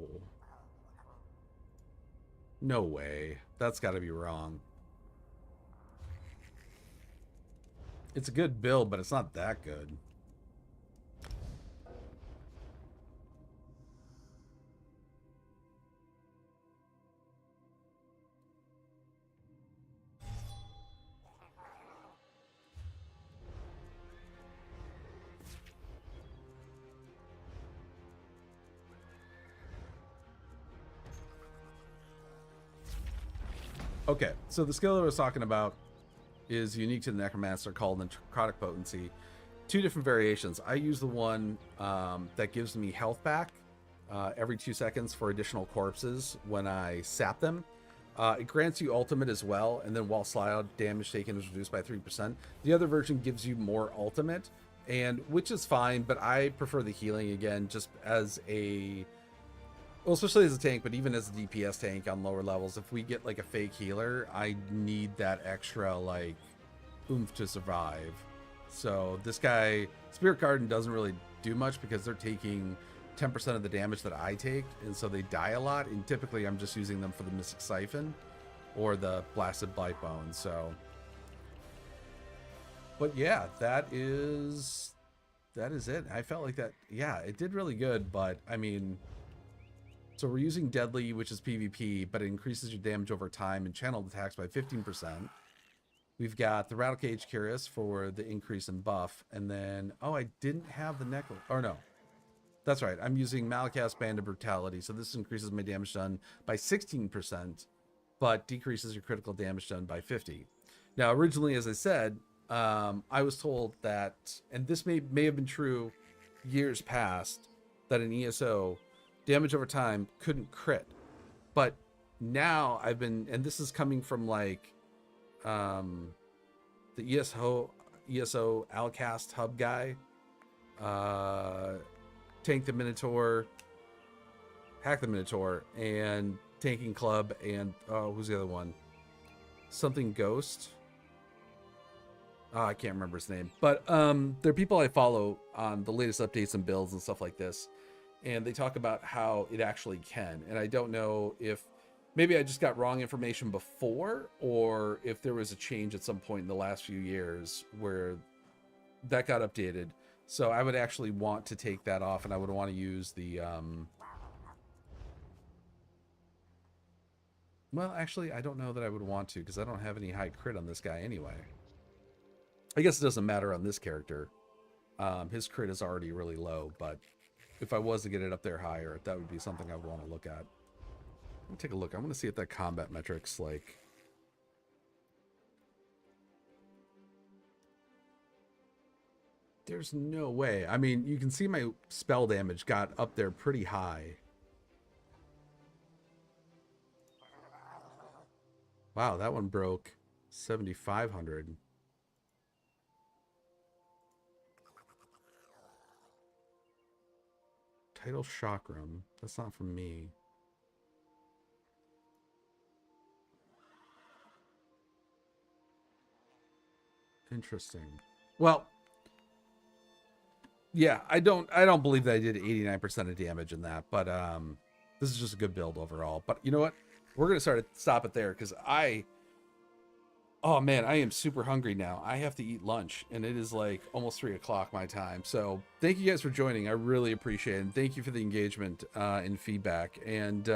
No way. That's got to be wrong. It's a good build, but it's not that good. Okay, so the skill that I was talking about is unique to the Necromancer called Necrotic Potency. Two different variations. I use the one that gives me health back every 2 seconds for additional corpses when I sap them. It grants you ultimate as well, and then while slide damage taken is reduced by 3%. The other version gives you more ultimate, and which is fine, but I prefer the healing again, just as a... Well, especially as a tank, but even as a DPS tank on lower levels, if we get like a fake healer, I need that extra like oomph to survive. So this guy, Spirit Garden, doesn't really do much because they're taking 10% of the damage that I take, and so they die a lot. And typically, I'm just using them for the Mystic Siphon or the Blasted Blightbone. So, but yeah, that is it. I felt like that. Yeah, it did really good, but I mean. So we're using Deadly, which is PvP, but it increases your damage over time and channeled attacks by 15%. We've got the Rattle Cage Curious for the increase in buff. And then, oh, I didn't have the necklace. Or no, that's right. I'm using Malakaz Band of Brutality. So this increases my damage done by 16%, but decreases your critical damage done by 50. Now, originally, as I said, I was told that, and this may have been true years past, that an ESO... damage over time couldn't crit, but now I've been, and this is coming from like the ESO Alcast hub guy, Tank the Minotaur, Hack the Minotaur, and Tanking Club, and who's the other one? Something Ghost. I can't remember his name, but they're people I follow on the latest updates and builds and stuff like this. And they talk about how it actually can. And I don't know if maybe I just got wrong information before, or if there was a change at some point in the last few years where that got updated. So I would actually want to take that off, and I would want to use the... Well, actually, I don't know that I would want to, because I don't have any high crit on this guy anyway. I guess it doesn't matter on this character. His crit is already really low, but... if I was to get it up there higher, that would be something I would want to look at. Let me take a look. I want to see if that combat metrics, like... There's no way. I mean, you can see my spell damage got up there pretty high. Wow, that one broke 7,500. Title Chakram. That's not from me. Interesting. Well, yeah, I don't believe that I did 89% of damage in that, but this is just a good build overall. But you know what? We're gonna stop it there, because oh man, I am super hungry now. I have to eat lunch, and it is like almost 3 o'clock my time. So thank you guys for joining. I really appreciate it. And thank you for the engagement and feedback. And